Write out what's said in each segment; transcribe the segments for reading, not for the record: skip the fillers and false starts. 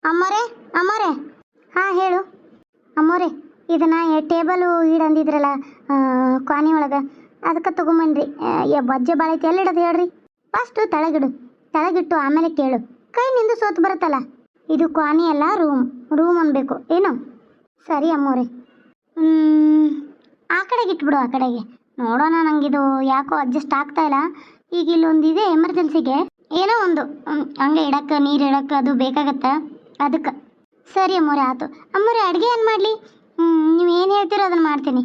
ಅಮ್ಮೋರೆ ಅಮ್ಮೋರೆ, ಹಾಂ ಹೇಳು ಅಮ್ಮೋರೆ. ಇದನ್ನ ಟೇಬಲು ಇಡಂದಿದ್ರಲ್ಲ ಕ್ವಾನಿ ಒಳಗೆ, ಅದಕ್ಕೆ ತೊಗೊಂಬನ್ರಿ. ಬಜ್ಜೆ ಭಾಳ ಐತಿ, ಎಲ್ಲಿ ಇಡೋದು ಹೇಳ್ರಿ? ಫಸ್ಟು ತೆಳಗಿಡು, ತೆಳಗಿಟ್ಟು ಆಮೇಲೆ ಕೇಳು. ಕೈ ನಿಂದು ಸೋತು ಬರುತ್ತಲ್ಲ. ಇದು ಕ್ವಾನಿ ಅಲ್ಲ, ರೂಮ್. ರೂಮ್ ಅನ್ಬೇಕು ಏನು? ಸರಿ ಅಮ್ಮೋರೆ. ಆ ಕಡೆಗೆ ಇಟ್ಬಿಡು, ಆ ಕಡೆಗೆ. ನೋಡೋಣ, ನಂಗಿದು ಯಾಕೋ ಅಡ್ಜಸ್ಟ್ ಆಗ್ತಾ ಇಲ್ಲ. ಈಗ ಇಲ್ಲೊಂದಿದೆ ಎಮರ್ಜೆನ್ಸಿಗೆ, ಏನೋ ಒಂದು ಹಂಗೆ ಇಡಕ್ಕೆ, ನೀರು ಇಡಕ್ಕೆ ಅದು ಬೇಕಾಗತ್ತೆ, ಅದಕ್ಕೆ. ಸರಿ ಅಮ್ಮೋರೆ, ಆಯ್ತು. ಅಮ್ಮೋರೆ, ಅಡುಗೆ ಏನು ಮಾಡಲಿ? ನೀವು ಏನು ಹೇಳ್ತೀರೋ ಅದನ್ನು ಮಾಡ್ತೀನಿ.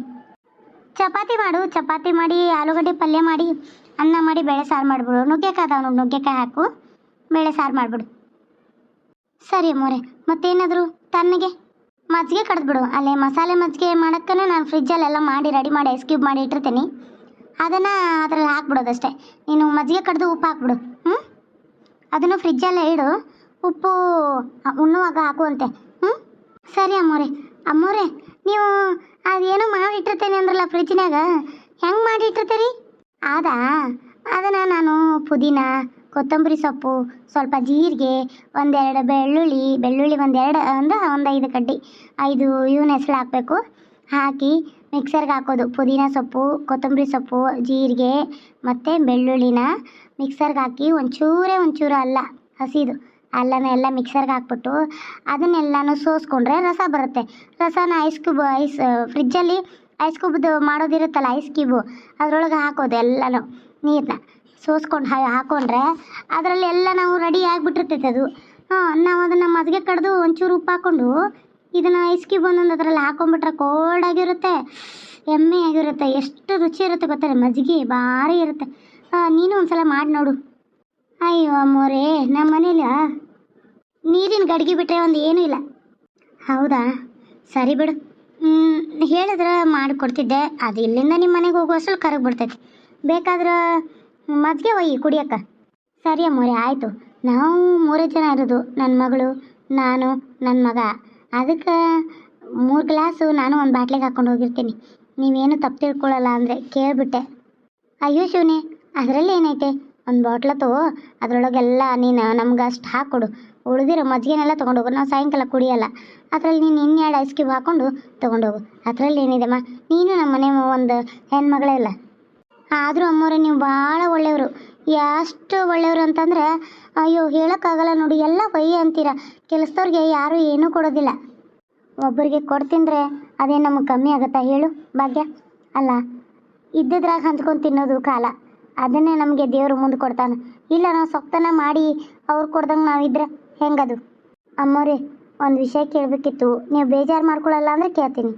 ಚಪಾತಿ ಮಾಡು, ಚಪಾತಿ ಮಾಡಿ ಆಲೂಗಡ್ಡೆ ಪಲ್ಯ ಮಾಡಿ, ಅನ್ನ ಮಾಡಿ, ಬೇಳೆ ಸಾರು ಮಾಡಿಬಿಡು. ನುಗ್ಗೆಕಾಯಿ ಅದಾವ ನೋಡಿ, ನುಗ್ಗೆಕಾಯಿ ಹಾಕು, ಬೇಳೆ ಸಾರು ಮಾಡಿಬಿಡು. ಸರಿ ಅಮ್ಮೋರೆ. ಮತ್ತೇನಾದರೂ ತಣ್ಣಗೆ ಮಜ್ಜಿಗೆ ಕಡ್ದ್ಬಿಡು. ಅಲ್ಲೇ ಮಸಾಲೆ ಮಜ್ಜಿಗೆ ಮಾಡೋಕ್ಕೇ ನಾನು ಫ್ರಿಜ್ಜಲ್ಲೆಲ್ಲ ಮಾಡಿ ರೆಡಿ ಮಾಡಿ ಐಸ್ ಕ್ಯೂಬ್ ಮಾಡಿ ಇಟ್ಟಿರ್ತೀನಿ. ಅದನ್ನು ಅದ್ರಲ್ಲಿ ಹಾಕ್ಬಿಡೋದಷ್ಟೇ. ನೀನು ಮಜ್ಜಿಗೆ ಕಡ್ದು ಉಪ್ಪು ಹಾಕ್ಬಿಡು. ಅದನ್ನು ಫ್ರಿಜ್ಜಲ್ಲೇ ಇಡು, ಉಪ್ಪು ಉಣ್ಣುವಾಗ ಹಾಕುವಂತೆ. ಸರಿ ಅಮ್ಮೋರೆ. ಅಮ್ಮೋರೆ, ನೀವು ಅದೇನೋ ಮಾಡಿ ಇಟ್ಟಿರ್ತೇನೆ ಅಂದ್ರಲ್ಲ ಫ್ರಿಜ್ನಾಗ, ಹೆಂಗೆ ಮಾಡಿ ಇಟ್ಟಿರ್ತೀರಿ? ಅದನ್ನು ನಾನು ಪುದೀನ, ಕೊತ್ತಂಬರಿ ಸೊಪ್ಪು, ಸ್ವಲ್ಪ ಜೀರಿಗೆ, ಒಂದೆರಡು ಬೆಳ್ಳುಳ್ಳಿ ಒಂದೆರಡು ಅಂದರೆ ಒಂದು 5 ಕಡ್ಡಿ, 5 ಇವನ್ನ ಹೆಸರು ಹಾಕಬೇಕು. ಹಾಕಿ ಮಿಕ್ಸರ್ಗೆ ಹಾಕೋದು. ಪುದೀನ ಸೊಪ್ಪು, ಕೊತ್ತಂಬರಿ ಸೊಪ್ಪು, ಜೀರಿಗೆ ಮತ್ತು ಬೆಳ್ಳುಳ್ಳಿನ ಮಿಕ್ಸರ್ಗೆ ಹಾಕಿ ಒಂಚೂರು ಅಲ್ಲ, ಹಸಿದು ಅಲ್ಲನ ಎಲ್ಲ ಮಿಕ್ಸರ್ಗೆ ಹಾಕ್ಬಿಟ್ಟು ಅದನ್ನೆಲ್ಲನೂ ಸೋಸ್ಕೊಂಡ್ರೆ ರಸ ಬರುತ್ತೆ. ರಸನ ಫ್ರಿಜ್ಜಲ್ಲಿ ಐಸ್ ಕ್ಯೂಬ್ದು ಮಾಡೋದಿರುತ್ತಲ್ಲ, ಐಸ್ ಕ್ಯೂಬು ಅದರೊಳಗೆ ಹಾಕೋದು. ಎಲ್ಲನೂ ನೀರನ್ನ ಸೋಸ್ಕೊಂಡು ಹಾಕೊಂಡ್ರೆ ಅದರಲ್ಲಿ ಎಲ್ಲ ನಾವು ರೆಡಿ ಆಗಿಬಿಟ್ಟಿರ್ತೈತೆ ಅದು. ನಾವು ಅದನ್ನು ಮಜ್ಜಿಗೆ ಕಡ್ದು ಒಂಚೂರು ಉಪ್ಪು ಹಾಕ್ಕೊಂಡು ಇದನ್ನು ಐಸ್ ಕ್ಯೂಬ್ ಒಂದೊಂದು ಅದರಲ್ಲಿ ಹಾಕೊಂಡ್ಬಿಟ್ರೆ ಕೋಲ್ಡ್ ಆಗಿರುತ್ತೆ, ಎಮ್ಮೆ ಆಗಿರುತ್ತೆ. ಎಷ್ಟು ರುಚಿ ಇರುತ್ತೆ ಗೊತ್ತಾರೆ, ಮಜ್ಜಿಗೆ ಭಾರಿ ಇರುತ್ತೆ. ನೀನು ಒಂದ್ಸಲ ಮಾಡಿ ನೋಡು. ಅಯ್ಯೋ ಅಮ್ಮೋರೇ, ನಮ್ಮ ಮನೇಲಿ ನೀರಿನ ಗಡಿಗೆ ಬಿಟ್ಟರೆ ಒಂದು ಏನೂ ಇಲ್ಲ. ಹೌದಾ, ಸರಿ ಬಿಡು. ಹೇಳಿದ್ರೆ ಮಾಡಿಕೊಡ್ತಿದ್ದೆ. ಅದು ಇಲ್ಲಿಂದ ನಿಮ್ಮ ಮನೆಗೆ ಹೋಗುವಷ್ಟು ಕರಗಿಬಿಡ್ತೈತಿ. ಬೇಕಾದ್ರೆ ಮಜ್ಜಿಗೆ ಒಯ್ಯಿ ಕುಡಿಯೋಕ್ಕೆ. ಸರಿ ಅಮ್ಮೋರೆ, ಆಯಿತು. ನಾವು 3 ಜನ ಇರೋದು, ನನ್ನ ಮಗಳು, ನಾನು, ನನ್ನ ಮಗ. ಅದಕ್ಕೆ 3 ಗ್ಲಾಸು ನಾನು ಒಂದು ಬಾಟ್ಲಿಗೆ ಹಾಕ್ಕೊಂಡು ಹೋಗಿರ್ತೀನಿ. ನೀವೇನು ತಪ್ಪು ತಿಳ್ಕೊಳ್ಳಲ್ಲ ಅಂದರೆ ಕೇಳಿಬಿಟ್ಟೆ. ಅಯ್ಯೋ ಶಿವನೇ, ಅದರಲ್ಲಿ ಏನೈತೆ? ಒಂದು ಬಾಟ್ಲ ತಗೋ, ಅದರೊಳಗೆಲ್ಲ ನೀನು ನಮ್ಗೆ ಅಷ್ಟು ಹಾಕ್ಕೊಡು. ಉಳಿದಿರೋ ಮಜ್ಜಿಗೆನೆಲ್ಲ ತೊಗೊಂಡೋಗು. ನಾವು ಸಾಯಂಕಾಲ ಕುಡಿಯೋಲ್ಲ. ಅದರಲ್ಲಿ ನೀನು ಇನ್ನೆರಡು ಐಸ್ ಕ್ಯೂಬ್ ಹಾಕ್ಕೊಂಡು ತೊಗೊಂಡೋಗು. ಅದರಲ್ಲಿ ಏನಿದೆಮ್ಮ, ನೀನು ನಮ್ಮ ಮನೆ ಒಂದು ಹೆಣ್ಮಗಳೇ ಇಲ್ಲ. ಆದರೂ ಅಮ್ಮೋರೆ, ನೀವು ಭಾಳ ಒಳ್ಳೆಯವರು. ಎಷ್ಟು ಒಳ್ಳೆಯವರು ಅಂತಂದರೆ ಅಯ್ಯೋ ಹೇಳೋಕ್ಕಾಗಲ್ಲ ನೋಡಿ. ಎಲ್ಲ ಒಯ್ಯಿ ಅಂತೀರ. ಕೆಲಸದವ್ರಿಗೆ ಯಾರೂ ಏನೂ ಕೊಡೋದಿಲ್ಲ. ಒಬ್ಬರಿಗೆ ಕೊಡ್ತಿಂದರೆ ಅದೇನು ನಮಗೆ ಕಮ್ಮಿ ಆಗುತ್ತಾ ಹೇಳು ಭಾಗ್ಯ? ಅಲ್ಲ, ಇದ್ದಿದ್ರಾಗ ಹಂಚ್ಕೊಂಡು ತಿನ್ನೋದು ಕಾಲ. ಅದನ್ನೇ ನಮಗೆ ದೇವರು ಮುಂದೆ ಕೊಡ್ತಾನೆ. ಇಲ್ಲ, ನಾವು ಸೊಕ್ತನ ಮಾಡಿ ಅವ್ರು ಕೊಡ್ದಂಗೆ ನಾವಿದ್ರೆ ಹೆಂಗದು? ಅಮ್ಮೋರೆ, ಒಂದು ವಿಷಯ ಕೇಳಬೇಕಿತ್ತು. ನೀವು ಬೇಜಾರು ಮಾಡ್ಕೊಳ್ಳಲ್ಲ ಅಂದರೆ ಕೇಳ್ತೀನಿ.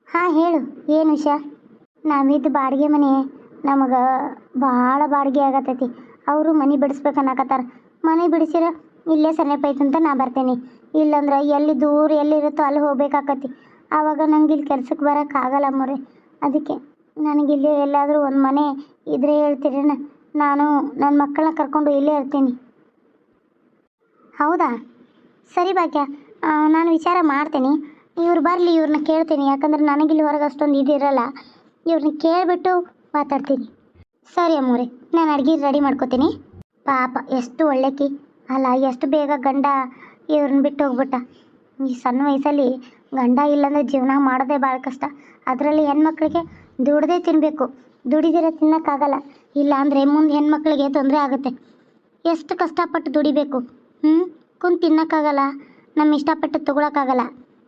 ಹಾಂ ಹೇಳು, ಏನು ವಿಷಯ? ನಾವಿದ್ದು ಬಾಡಿಗೆ ಮನೆ, ನಮಗೆ ಭಾಳ ಬಾಡಿಗೆ ಆಗತ್ತೈತಿ. ಅವರು ಮನೆ ಬಿಡಿಸ್ಬೇಕನ್ನಕತ್ತಾರ. ಮನೆ ಬಿಡಿಸಿರ ಇಲ್ಲೇ ಸನೇಪೈತಂತ ನಾ ಬರ್ತೇನೆ. ಇಲ್ಲಂದ್ರೆ ಎಲ್ಲಿ ದೂರ ಎಲ್ಲಿರುತ್ತೋ ಅಲ್ಲಿ ಹೋಗ್ಬೇಕಾಕತಿ. ಆವಾಗ ನಂಗೆ ಇಲ್ಲಿ ಕೆಲ್ಸಕ್ಕೆ ಬರೋಕ್ಕಾಗಲ್ಲ ಅಮ್ಮೋರೆ. ಅದಕ್ಕೆ ನನಗಿಲ್ಲಿ ಎಲ್ಲಾದರೂ ಒಂದು ಮನೆ ಇದ್ರೆ ಹೇಳ್ತೀರೇನ? ನಾನು ನನ್ನ ಮಕ್ಕಳನ್ನ ಕರ್ಕೊಂಡು ಇಲ್ಲೇ ಇರ್ತೀನಿ. ಹೌದಾ, ಸರಿ ಭಾಗ್ಯ, ನಾನು ವಿಚಾರ ಮಾಡ್ತೀನಿ. ಇವ್ರು ಬರಲಿ, ಇವ್ರನ್ನ ಕೇಳ್ತೀನಿ. ಯಾಕಂದ್ರೆ ನನಗಿಲ್ಲಿ ಹೊರಗೆ ಅಷ್ಟೊಂದು ಇದಿರಲ್ಲ. ಇವ್ರನ್ನ ಕೇಳಿಬಿಟ್ಟು ಮಾತಾಡ್ತೀನಿ. ಸರಿ ಅಮ್ಮೋರೆ, ನಾನು ಅಡುಗೆ ರೆಡಿ ಮಾಡ್ಕೋತೀನಿ. ಪಾಪ ಎಷ್ಟು ಒಳ್ಳೆಕಿ ಅಲ್ಲ, ಎಷ್ಟು ಬೇಗ ಗಂಡ ಇವ್ರನ್ನ ಬಿಟ್ಟು ಹೋಗ್ಬಿಟ್ಟ. ಈ ಸಣ್ಣ ವಯಸ್ಸಲ್ಲಿ ಗಂಡ ಇಲ್ಲಾಂದರೆ ಜೀವನ ಮಾಡೋದೇ ಭಾಳ ಕಷ್ಟ. ಅದರಲ್ಲಿ ಹೆಣ್ಮಕ್ಳಿಗೆ ದುಡ್ದೇ ತಿನ್ನಬೇಕು. ದುಡಿದಿರೋ ತಿನ್ನೋಕ್ಕಾಗಲ್ಲ. ಇಲ್ಲ ಅಂದರೆ ಮುಂದೆ ಹೆಣ್ಮಕ್ಳಿಗೆ ತೊಂದರೆ ಆಗುತ್ತೆ. ಎಷ್ಟು ಕಷ್ಟಪಟ್ಟು ದುಡಿಬೇಕು. ಕುಂತು ತಿನ್ನೋಕ್ಕಾಗಲ್ಲ, ನಮ್ಮ ಇಷ್ಟಪಟ್ಟು ತೊಗೊಳಕ್ಕಾಗಲ್ಲ.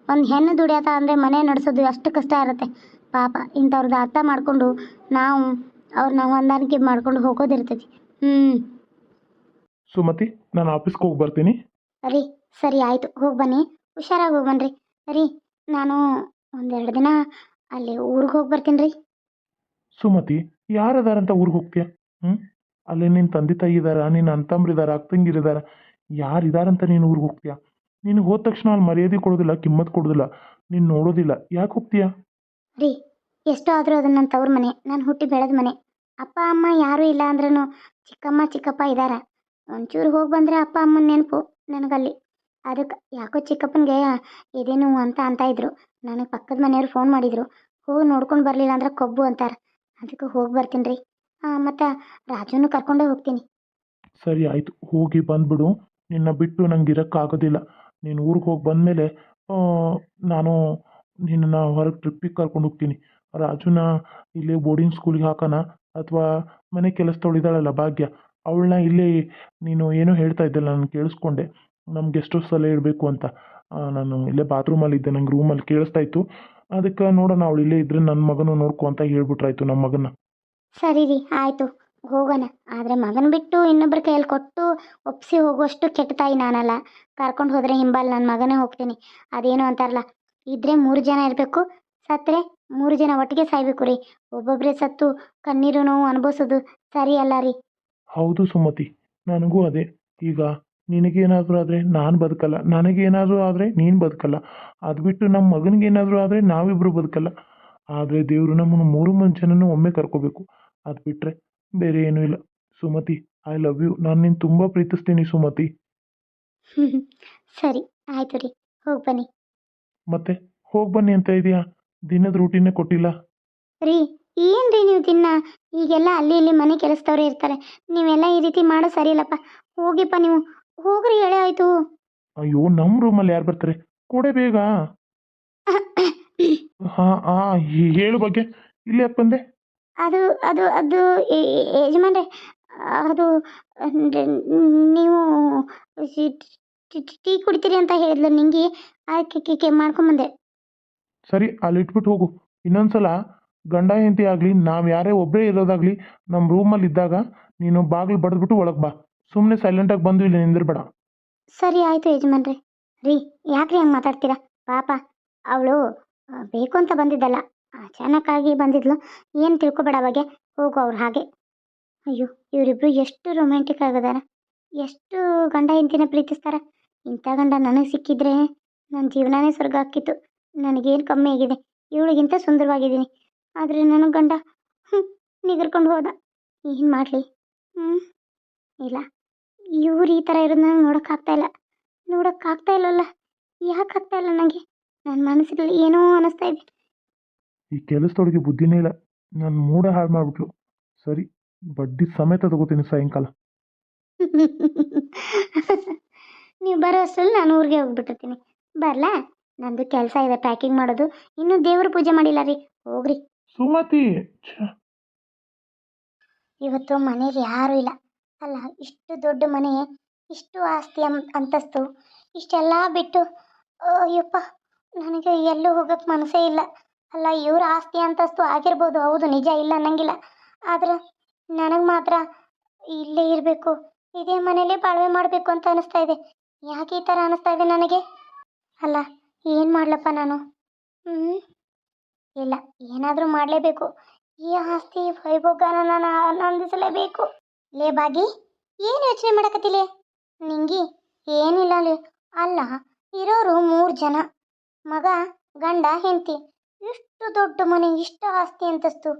ಒಂದು ಹೆಣ್ಣು ದುಡಿಯತ್ತ ಅಂದರೆ ಮನೆ ನಡೆಸೋದು ಅಷ್ಟು ಕಷ್ಟ ಇರುತ್ತೆ. ಪಾಪ ಇಂಥವ್ರದ್ದು ಅರ್ಥ ಮಾಡಿಕೊಂಡು ನಾವು ಅವ್ರನ್ನ ಹೊಂದಾಣಿಕೆ ಮಾಡ್ಕೊಂಡು ಹೋಗೋದಿರ್ತೈತಿ. ಸುಮತಿ, ನಾನು ಆಫೀಸ್ಗೆ ಹೋಗಿ ಬರ್ತೀನಿ. ಸರಿ ಆಯಿತು, ಹೋಗಿ ಬನ್ನಿ. ಹುಷಾರಾಗಿ ಹೋಗಿ ಬನ್ನಿರಿ. ಸರಿ, ನಾನು 1-2 ದಿನ ಅಲ್ಲಿ ಊರಿಗೆ ಹೋಗಿ ಬರ್ತೀನಿ ರೀ. ಸುಮತಿ, ಯಾರದಾರಂತ ಊರಿಗೆ ಹೋಗ್ತೀಯ? ಅಲ್ಲಿ ನಿನ್ನ ತಂದೆ ತಾಯಿ ಇದ್ದಾರ, ನಿನ್ನ ಅಂತಂಬ್ರಿದಾರ, ಅಕ್ಕಂಗಿರಿದಾರ, ಯಾರಿದಾರಂತ ನೀನು ಊರಿಗೆ ಹೋಗ್ತೀಯ? ನೀನು ಹೋದ ತಕ್ಷಣ ಅಲ್ಲಿ ಮರ್ಯಾದೆ ಕೊಡೋದಿಲ್ಲ, ಕಿಮ್ಮತ್ ಕೊಡೋದಿಲ್ಲ, ನೀನು ನೋಡೋದಿಲ್ಲ. ಯಾಕೆ ಹೋಗ್ತೀಯ? ರೀ, ಎಷ್ಟೋ ಆದರೂ ಅದು ನನ್ನ ತವ್ರ ಮನೆ, ನಾನು ಹುಟ್ಟಿ ಬೆಳೆದ ಮನೆ. ಅಪ್ಪ ಅಮ್ಮ ಯಾರೂ ಇಲ್ಲ ಅಂದ್ರೂ ಚಿಕ್ಕಮ್ಮ ಚಿಕ್ಕಪ್ಪ ಇದ್ದಾರ. ಒಂಚೂರು ಹೋಗಿ ಬಂದರೆ ಅಪ್ಪ ಅಮ್ಮನ ನೆನಪು ನನಗಲ್ಲಿ. ಅದಕ್ಕೆ ಯಾಕೋ ಚಿಕ್ಕಪ್ಪನಿಗೆ ಇದೇನು ಅಂತ ಇದ್ರು. ನನಗೆ ಪಕ್ಕದ ಮನೆಯವ್ರು ಫೋನ್ ಮಾಡಿದರು, ಹೋಗಿ ನೋಡ್ಕೊಂಡು ಬರಲಿಲ್ಲ ಅಂದ್ರೆ ಕೊಬ್ಬು ಅಂತಾರೆ. ಅದಕ್ಕೆ ಹೋಗಿ ಬರ್ತೀನಿ ರೀ. ಮತ್ತು ರಾಜುನು ಕರ್ಕೊಂಡೇ ಹೋಗ್ತೀನಿ. ಸರಿ ಆಯಿತು, ಹೋಗಿ ಬಂದ್ಬಿಡು. ನಿನ್ನ ಬಿಟ್ಟು ನಂಗೆ ಇರೋಕ್ಕಾಗೋದಿಲ್ಲ. ನೀನು ಊರಿಗೆ ಹೋಗಿ ಬಂದಮೇಲೆ ನಾನು ನಿನ್ನನ್ನು ಹೊರಗೆ ಟ್ರಿಪ್ಪಿಗೆ ಕರ್ಕೊಂಡು ಹೋಗ್ತೀನಿ. ರಾಜುನ ಇಲ್ಲೇ ಬೋರ್ಡಿಂಗ್ ಸ್ಕೂಲಿಗೆ ಹಾಕೋಣ, ಅಥವಾ ಮನೆ ಕೆಲಸದವಳು ಇದ್ದಾಳಲ್ಲ ಭಾಗ್ಯ, ಅವಳನ್ನ ಇಲ್ಲೇ, ನೀನು ಏನೋ ಹೇಳ್ತಾ ಇದ್ದಲ್ಲ ನಾನು ಕೇಳಿಸ್ಕೊಂಡೆ, ನಮ್ಮ ಗೆಸ್ಟ್ ಹೌಸಲ್ಲೇ ಇರಬೇಕು ಅಂತ. ನಾನು ಇಲ್ಲೇ ಬಾತ್ರೂಮಲ್ಲಿದ್ದೆ, ನಂಗೆ ರೂಮಲ್ಲಿ ಕೇಳಿಸ್ತಾ ಇತ್ತು. ಅದಕ್ಕೆ ನೋಡೋಣ, ಅವಳು ಇಲ್ಲೇ ಇದ್ದರೆ ನನ್ನ ಮಗನೂ ನೋಡ್ಕೊ ಅಂತ ಹೇಳ್ಬಿಟ್ರಾಯ್ತು ನಮ್ಮ ಮಗನ. ಸರಿ ರೀ, ಆಯಿತು, ಹೋಗೋಣ. ಆದರೆ ಮಗನ ಬಿಟ್ಟು ಇನ್ನೊಬ್ಬರ ಕೈಯಲ್ಲಿ ಕೊಟ್ಟು ಒಪ್ಪಿಸಿ ಹೋಗುವಷ್ಟು ಕೆಟ್ಟ ತಾಯಿ ನಾನಲ್ಲ. ಕರ್ಕೊಂಡು ಹೋದರೆ ಹಿಂಬಾಲ್ ನನ್ನ ಮಗನೇ ಹೋಗ್ತೀನಿ. ಅದೇನು ಅಂತಾರಲ್ಲ, ಇದ್ದರೆ 3 ಜನ ಇರಬೇಕು, ಸತ್ತರೆ 3 ಜನ ಒಟ್ಟಿಗೆ ಸಾಯ್ಬೇಕು ರೀ. ಒಬ್ಬೊಬ್ಬರೇ ಸತ್ತು ಕಣ್ಣೀರು ನೋವು ಅನುಭವಿಸೋದು ಸರಿ ಅಲ್ಲ ರೀ. ಹೌದು ಸುಮತಿ, ನನಗೂ ಅದೇ. ಈಗ ನಿನಗೇನಾದರೂ ಆದರೆ ನಾನು ಬದುಕಲ್ಲ, ನನಗೇನಾದರೂ ಆದರೆ ನೀನು ಬದುಕಲ್ಲ, ಅದು ಬಿಟ್ಟು ನಮ್ಮ ಮಗನಿಗೇನಾದರೂ ಆದರೆ ನಾವಿಬ್ಬರು ಬದುಕಲ್ಲ. ಆದರೆ ದೇವರು ನಮ್ಮನ್ನು 3 ಜನನೂ ಒಮ್ಮೆ ಕರ್ಕೋಬೇಕು, ಅದು ಬಿಟ್ಟರೆ ಬೇರೆ ಏನೂ ಇಲ್ಲ. Sumathi, I love you. ನಾನು ನಿನ್ನ ತುಂಬ ಪ್ರೀತಿಸ್ತೀನಿ ಸುಮತಿ. ಸರಿ, ಆಯಿತು ರೀ, ಹೋಗಿ ಬನ್ನಿ. ಮತ್ತೆ ಹೋಗಿ ಬನ್ನಿ ಅಂತ ಇದೆಯಾ? ದಿನದ ರೂಟೀನೇ ಕೊಟ್ಟಿಲ್ಲ. ರೀ, ಏನು ರೀ ನೀವು ದಿನ ಈಗೆಲ್ಲ ಅಲ್ಲಿ ಇಲ್ಲಿ ಮನೆ ಕೆಲಸದವ್ರೆ ಇರ್ತಾರೆ, ನೀವೆಲ್ಲ ಈ ರೀತಿ ಮಾಡೋ ಸರಿ ಇಲ್ಲಪ್ಪ. ಹೋಗಿಪ್ಪ ನೀವು, ಹೋಗ್ರಿ, ಹೇಳೇ ಆಯಿತು. ಅಯ್ಯೋ, ನಮ್ಮ ರೂಮಲ್ಲಿ ಯಾರು ಬರ್ತಾರೆ? ಕೊಡೆ ಬೇಗ. ಹಾಂ ಹಾಂ, ಹೇಳು ಬಗ್ಗೆ. ಇಲ್ಲೇ ಯಾಕೆ ಬಂದೆ? ಅದು ಅದು ಅದು ಯಜಮಾನ್ರೆ, ಅದು ಅಂದ್ರೆ ನೀವು ಟೀ ಕುಡಿತೀರಿ ಅಂತ ಹೇಳಿದ್ಲು ನಿಂಗೆ, ಅದಕ್ಕೆ ಮಾಡ್ಕೊಂಬಂದೆ. ಸರಿ, ಅಲ್ಲಿ ಇಟ್ಬಿಟ್ಟು ಹೋಗು. ಇನ್ನೊಂದ್ಸಲ ಗಂಡ ಹೆಂಡತಿ ಆಗಲಿ, ನಾವು ಯಾರೇ ಒಬ್ಬರೇ ಇರೋದಾಗಲಿ, ನಮ್ಮ ರೂಮಲ್ಲಿ ಇದ್ದಾಗ ನೀನು ಬಾಗಿಲು ಬಡಿದ್ಬಿಟ್ಟು ಒಳಗೆ ಬಾ. ಸುಮ್ಮನೆ ಸೈಲೆಂಟಾಗಿ ಬಂದು ಇಲ್ಲಿ ನಿಂದಿರ್ಬೇಡ. ಸರಿ, ಆಯಿತು ಯಜಮಾನ್ರೆ. ರೀ, ಯಾಕ್ರಿ ಹಂಗೆ ಮಾತಾಡ್ತೀರಾ? ಪಾಪ ಅವಳು ಬೇಕು ಅಂತ ಬಂದಿದ್ದಲ್ಲ, ಅಚಾನಕ್ಕಾಗಿ ಬಂದಿದ್ಲು. ಏನು ತಿಳ್ಕೊಬೇಡ ಬಗ್ಗೆ, ಹೋಗು ಅವ್ರು ಹಾಗೆ. ಅಯ್ಯೋ, ಇವರಿಬ್ರು ಎಷ್ಟು ರೊಮ್ಯಾಂಟಿಕ್ ಆಗಿದಾರ, ಎಷ್ಟು ಗಂಡ ಹೆಂಡತಿನ ಪ್ರೀತಿಸ್ತಾರೆ. ಇಂಥ ಗಂಡ ನನಗೆ ಸಿಕ್ಕಿದ್ರೆ ನನ್ನ ಜೀವನನೇ ಸ್ವರ್ಗ ಹಾಕಿತ್ತು. ನನಗೇನು ಕಮ್ಮಿ ಆಗಿದೆ, ಇವಳಿಗಿಂತ ಸುಂದರವಾಗಿದ್ದೀನಿ. ಆದರೆ ನನಗೆ ಗಂಡ ನಿಗರ್ಕೊಂಡು ಹೋದ. ಏನು ಮಾಡಲಿ? ಇಲ್ಲ, ಇವ್ರು ಈ ಥರ ಇರೋದು ನನಗೆ ನೋಡೋಕ್ಕಾಗ್ತಾ ಇಲ್ಲವಲ್ಲ. ಯಾಕೆ ಆಗ್ತಾ ಇಲ್ಲ ನನಗೆ? ನನ್ನ ಮನಸ್ಸಲ್ಲಿ ಏನೋ ಅನ್ನಿಸ್ತಾ ಇದೆ. ಈ ಕೆಲಸದೊಳಗೆ ಬುದ್ಧಿನೇ ಇಲ್ಲ, ನನ್ನ ಮೂಡ ಹಾಳು ಮಾಡಿಬಿಟ್ಲು. ಸರಿ, ಬಡ್ಡಿ ಸಮೇತ ತಗೋತೀನಿ ಸಾಯಂಕಾಲ. ನೀವು ಬರೋ ಅಷ್ಟರಲ್ಲಿ ನಾನು ಊರಿಗೆ ಹೋಗ್ಬಿಟ್ಟಿರ್ತೀನಿ. ಬರಲಾ? ನಂದು ಕೆಲಸ ಇದೆ, ಪ್ಯಾಕಿಂಗ್ ಮಾಡೋದು. ಇನ್ನೂ ದೇವ್ರ ಪೂಜೆ ಮಾಡಿಲ್ಲ ರೀ, ಹೋಗ್ರಿ. ಸುಮತಿ, ಇವತ್ತು ಮನೇಲಿ ಯಾರೂ ಇಲ್ಲ. ಅಲ್ಲ, ಇಷ್ಟು ದೊಡ್ಡ ಮನೆ, ಇಷ್ಟು ಆಸ್ತಿ ಅಂತಸ್ತು, ಇಷ್ಟೆಲ್ಲ ಬಿಟ್ಟು ಅಯ್ಯಪ್ಪ, ನನಗೆ ಎಲ್ಲೂ ಹೋಗೋಕ್ಕೆ ಮನಸ್ಸೇ ಇಲ್ಲ. ಅಲ್ಲ, ಇವ್ರ ಆಸ್ತಿ ಅಂತಸ್ತು ಆಗಿರ್ಬೋದು, ಹೌದು, ನಿಜ, ಇಲ್ಲ ಅನ್ನಂಗಿಲ್ಲ. ಆದ್ರೆ ನನಗೆ ಮಾತ್ರ ಇಲ್ಲೇ ಇರಬೇಕು, ಇದೇ ಮನೇಲಿ ಬಾಳ್ವೆ ಮಾಡಬೇಕು ಅಂತ ಅನಿಸ್ತಾ ಇದೆ. ಯಾಕೆ ಈ ಥರ ಅನಿಸ್ತಾ ಇದೆ ನನಗೆ? ಅಲ್ಲ, ಏನು ಮಾಡ್ಲಪ್ಪ ನಾನು? ಇಲ್ಲ, ಏನಾದರೂ ಮಾಡಲೇಬೇಕು. ಈ ಆಸ್ತಿ ವೈಭೋಗನ ನಾನು ಆನಂದಿಸಲೇಬೇಕು. ಲೇ ಬಾಗಿ, ಏನು ಯೋಚನೆ ಮಾಡಕತ್ತಿಲೆ? ನಿಂಗಿ ಏನಿಲ್ಲ ಲೇ. ಅಲ್ಲ, ಇರೋರು 3 ಜನ, ಮಗ, ಗಂಡ, ಹೆಂಡತಿ. ಇಷ್ಟು ದೊಡ್ಡ ಮನೆ, ಇಷ್ಟು ಆಸ್ತಿ ಅಂತಸ್ತು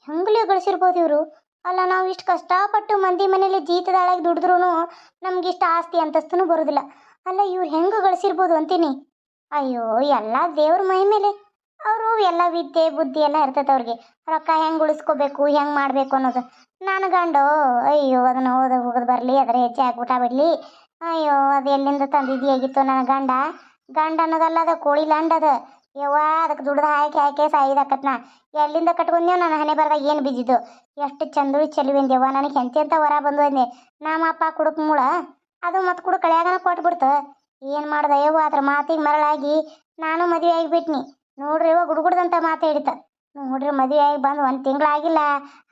ಹೆಂಗಲೇ ಗಳಿಸಿರ್ಬೋದು ಇವರು? ಅಲ್ಲ, ನಾವು ಇಷ್ಟು ಕಷ್ಟಪಟ್ಟು ಮಂದಿ ಮನೇಲಿ ಜೀತದಾಳಾಗಿ ದುಡಿದ್ರೂ ನಮ್ಗಿಷ್ಟು ಆಸ್ತಿ ಅಂತಸ್ತೂ ಬರೋದಿಲ್ಲ. ಅಲ್ಲ, ಇವ್ರು ಹೆಂಗೆ ಗಳಿಸಿರ್ಬೋದು ಅಂತೀನಿ. ಅಯ್ಯೋ, ಎಲ್ಲ ದೇವ್ರ ಮೈ ಮೇಲೆ. ಅವರು ಎಲ್ಲ ವಿದ್ಯೆ ಬುದ್ಧಿ ಎಲ್ಲ ಇರ್ತೈತೆ ಅವ್ರಿಗೆ, ರೊಕ್ಕ ಹೆಂಗೆ ಉಳಿಸ್ಕೋಬೇಕು, ಹೆಂಗೆ ಮಾಡಬೇಕು ಅನ್ನೋದು. ನಾನು ಗಂಡು, ಅಯ್ಯೋ, ಅದನ್ನು ಹೋಗೋದು ಬರಲಿ, ಅದರ ಹೆಚ್ಚೆ ಹಾಕಿ ಊಟ ಬಿಡಲಿ. ಅಯ್ಯೋ, ಅದು ಎಲ್ಲಿಂದ ತಂದಿದ್ದೀಯಾಗಿತ್ತು ನನ್ನ ಗಂಡ ಅನ್ನೋದಲ್ಲ, ಅದು ಕೋಳಿ ಲ್ಯಾಂಡ್ ಅದು. ಯವ್ವ, ಅದಕ್ಕೆ ದುಡ್ದು ಹಾಕಿ ಸಾಯಿದಾಕತ್ನ ಎಲ್ಲಿಂದ ಕಟ್ಕೊಂಡೇವು? ನನ್ನ ಹಣೆ ಬರ್ದಾಗ ಏನು ಬಿದ್ದಿದ್ದು? ಎಷ್ಟು ಚಂದುಳಿ ಚೆಲುವೆಂದೇವ್ವ, ನನಗೆ ಹೆಂತಿ ಅಂತ ವರ ಬಂದು ಅಂದೆ. ನಮ್ಮ ಅಪ್ಪ ಕುಡುಕ್ ಮೂಳ, ಅದು ಮತ್ತು ಕುಡು ಕಳೆಯಾಗನ ಕೊಟ್ಬಿಡ್ತು. ಏನು ಮಾಡ್ದೆ ಯವ್ವ? ಅದ್ರ ಮಾತಿಗೆ ಮರಳಾಗಿ ನಾನು ಮದುವೆ ಆಗಿಬಿಟ್ನಿ. ನೋಡ್ರಿ ಯವ್ವ, ಗುಡ್ಗುಡ್ದಂತ ಮಾತು ಹಿಡಿತ. ನೋಡ್ರಿ, ಮದುವೆ ಆಗಿ ಬಂದು 1 ತಿಂಗಳಾಗಿಲ್ಲ.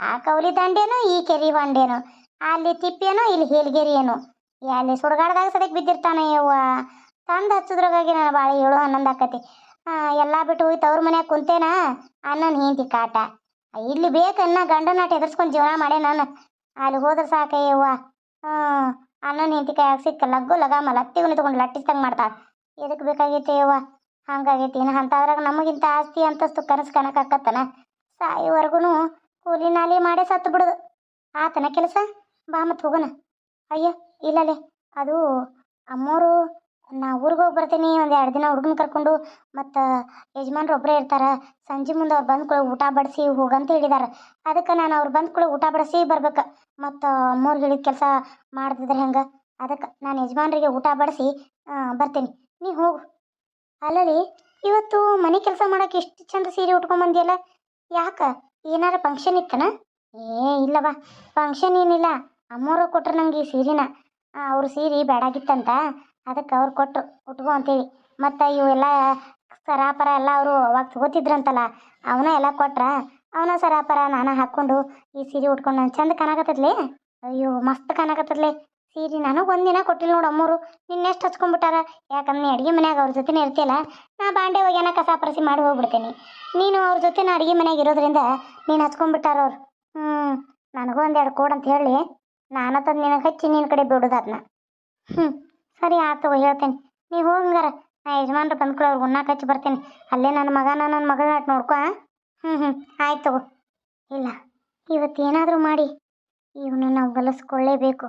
ಆ ಕೌಲಿ ದಂಡೇನೋ, ಈ ಕೆರಿ ಹೊಂಡೇನೋ, ಅಲ್ಲಿ ತಿಪ್ಪೇನೋ, ಇಲ್ಲಿ ಹೇಲ್ಗೇರಿ ಏನೋ, ಅಲ್ಲಿ ಸುಡ್ಗಾಡ್ದಾಗ ಸದಕ್ಕೆ ಬಿದ್ದಿರ್ತಾನೆ ಯವ್ವ. ತಂದು ಹಚ್ಚೋದ್ರಾಗಾಗಿ ನಾನು ಭಾಳ 7-11 ಆಕತಿ. ಎಲ್ಲ ಬಿಟ್ಟು ಹೋಯ್ತು ಅವ್ರ ಮನ್ಯಾಗ ಕುಂತೇನ. ಅನ್ನನ ಹೆಂಡತಿ ಕಾಟ, ಇಲ್ಲಿ ಬೇಕನ್ನ ಗಂಡನಾಟ ಎದುರ್ಸ್ಕೊಂಡು ಜೀವನ ಮಾಡೇ ನಾನು. ಅಲ್ಲಿ ಹೋದ್ರೆ ಸಾಕಯ್ಯವ್ವ. ಅನ್ನನ ಹೆಂಡತಿ ಕೈಯಾಗ ಸಿಕ್ಕ ಲಗ್ಗು ಲಗಾಮ ಲತ್ತಿಗೂ ನಿಂತ್ಕೊಂಡು ಲಟ್ಟಿಸ್ದಂಗೆ ಮಾಡ್ತಾಳೆ. ಎದಕ್ಕೆ ಬೇಕಾಗೈತೆ ಯವ್ವ? ಹಂಗಾಗೈತಿ. ಇನ್ನು ಅಂಥದ್ರಾಗ ನಮಗಿಂತ ಆಸ್ತಿ ಅಂತಸ್ತು ಕನಸು ಕನಕಾಕತ್ತನ? ಸಾಯೋವರೆಗೂ ಕೂಲಿ ನಾಲಿ ಮಾಡೇ ಸತ್ತು ಬಿಡೋದು. ಆತನ ಕೆಲಸ. ಬಾ ಮತ್ತು ಹೋಗೋಣ. ಅಯ್ಯೋ, ಇಲ್ಲಲೇ, ಅದು ಅಮ್ಮೋರು, ನಾ ಊರಿಗೆ ಹೋಗಿ ಬರ್ತೀನಿ, ಒಂದು 2 ದಿನ ಹುಡುಗನ ಕರ್ಕೊಂಡು. ಮತ್ತು ಯಜಮಾನ್ರು ಒಬ್ಬರೇ ಇರ್ತಾರೆ. ಸಂಜೆ ಮುಂದೆ ಅವ್ರು ಬಂದು ಕೂಡ ಊಟ ಬಡಿಸಿ ಹೋಗಂತ ಹೇಳಿದಾರೆ. ಅದಕ್ಕೆ ನಾನು ಅವ್ರು ಬಂದು ಕೂಡ ಊಟ ಬಡಿಸಿ ಬರ್ಬೇಕು. ಮತ್ತು ಅಮ್ಮೋರು ಹೇಳಿದ ಕೆಲಸ ಮಾಡ್ತಿದ್ರೆ ಹೆಂಗೆ? ಅದಕ್ಕೆ ನಾನು ಯಜಮಾನ್ರಿಗೆ ಊಟ ಬಡಿಸಿ ಬರ್ತೀನಿ. ನೀ ಹೋಗು. ಅಲ್ಲಲ್ಲಿ ಇವತ್ತು ಮನೆ ಕೆಲಸ ಮಾಡಕ್ಕೆ ಎಷ್ಟು ಚಂದ ಸೀರೆ ಉಟ್ಕೊಂಬಂದಿಯಲ್ಲ, ಯಾಕ ಏನಾರ ಫಂಕ್ಷನ್ ಇತ್ತನ? ಇಲ್ಲವ, ಫಂಕ್ಷನ್ ಏನಿಲ್ಲ. ಅಮ್ಮೋರು ಕೊಟ್ರು ನಂಗೆ ಈ ಸೀರೆನ. ಅವ್ರ ಸೀರೆ ಬೇಡಾಗಿತ್ತಂತ, ಅದಕ್ಕೆ ಅವ್ರು ಕೊಟ್ಟರು ಉಟ್ಕೊ ಅಂತೇಳಿ. ಮತ್ತು ಇವೆಲ್ಲ ಸರಾಪರ ಎಲ್ಲ ಅವರು ಅವಾಗ ತಗೋತಿದ್ರಂತಲ್ಲ, ಅವನ ಎಲ್ಲ ಕೊಟ್ರ. ಅವನ ಸರಾಪರ ನಾನು ಹಾಕ್ಕೊಂಡು ಈ ಸೀರೆ ಉಟ್ಕೊಂಡು ನಾನು ಚಂದ ಕಾಣಕತ್ತದ್ಲಿ. ಅಯ್ಯೋ ಮಸ್ತ್ ಕಾಣಕತ್ತದ್ಲಿ ಸೀರೆ. ನನಗೆ ಒಂದಿನ ಕೊಟ್ಟಿಲ್ಲ ನೋಡು ಅಮ್ಮೋರು, ನಿನ್ನೆಷ್ಟು ಹಚ್ಕೊಂಡ್ಬಿಟ್ಟಾರ. ಯಾಕಂದ್ರೆ ನೀ ಅಡುಗೆ ಮನ್ಯಾಗ ಅವ್ರ ಜೊತೆನೇ ಇರ್ತಿಯಲ್ಲ, ನಾ ಬಾಂಡೆ ಒಗ್ಯಾನ ಕಸ ಪರಸಿ ಮಾಡಿ ಹೋಗ್ಬಿಡ್ತೇನೆ. ನೀನು ಅವ್ರ ಜೊತೆ ನಾ ಅಡುಗೆ ಮನ್ಯಾಗ ಇರೋದ್ರಿಂದ ನೀನು ಹಚ್ಕೊಂಡ್ಬಿಟ್ಟಾರ ಅವ್ರು. ನನಗೂ ಒಂದೆರಡು ಕೊಡು ಅಂತ ಹೇಳಿ ನಾನು ತಂದು ನಿನಗೆ ಹಚ್ಚಿ ನಿನ್ನ ಕಡೆ ಬಿಡೋದು ಅದನ್ನ. ಸರಿ ಆತು ಹೇಳ್ತೇನೆ. ನೀವು ಹೋಗಂಗಾರ, ನಾ ಯಜಮಾನ್ರು ಬಂದ್ಕೊಳ್ಳೋ ಅವ್ರಿಗೆ ಉಣ್ಣಾಕ ಹಚ್ಚಿ ಬರ್ತೀನಿ. ಅಲ್ಲೇ ನನ್ನ ಮಗಳನ್ನ ಆಟ ನೋಡ್ಕೊ. ಆಯ್ತು ತಗೋ. ಇಲ್ಲ, ಇವತ್ತು ಏನಾದರೂ ಮಾಡಿ ಇವನು ನಾವು ಗಲಿಸ್ಕೊಳ್ಳೇಬೇಕು.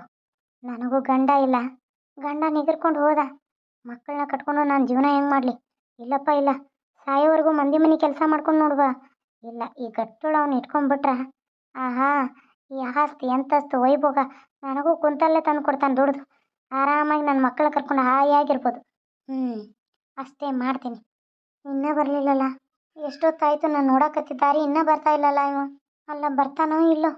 ನನಗೂ ಗಂಡ ಇಲ್ಲ, ಗಂಡ ನಿಗರ್ಕೊಂಡು ಹೋದ. ಮಕ್ಕಳನ್ನ ಕಟ್ಕೊಂಡು ನಾನು ಜೀವನ ಹೆಂಗೆ ಮಾಡಲಿ? ಇಲ್ಲಪ್ಪ ಇಲ್ಲ, ಸಾಯೋವರೆಗೂ ಮಂದಿ ಮನೆ ಕೆಲಸ ಮಾಡ್ಕೊಂಡು ನೋಡುವ. ಇಲ್ಲ, ಈ ಗಟ್ಟುಳು ಅವ್ನು ಇಟ್ಕೊಂಡ್ಬಿಟ್ರ ಆಹಾ, ಈ ಆಸ್ತಿ ಅಂತಸ್ತು ವೈಭೋಗ ನನಗೂ ಕುಂತಲ್ಲೇ ತಂದು ಕೊಡ್ತಾನೆ ದುಡ್ದು. ಆರಾಮಾಗಿ ನನ್ನ ಮಕ್ಕಳ ಕರ್ಕೊಂಡು ಹಾಯಾಗಿರ್ಬೋದು. ಅಷ್ಟೇ ಮಾಡ್ತೀನಿ. ಇನ್ನೂ ಬರಲಿಲ್ಲಲ್ಲ, ಎಷ್ಟೊತ್ತಾಯ್ತು ನಾನು ನೋಡಕತ್ತಿದ್ದಾರೆ, ಇನ್ನೂ ಬರ್ತಾ ಇಲ್ಲಲ್ಲ ಇವ. ಅಲ್ಲ ಬರ್ತಾನೋ ಇಲ್ಲೋ?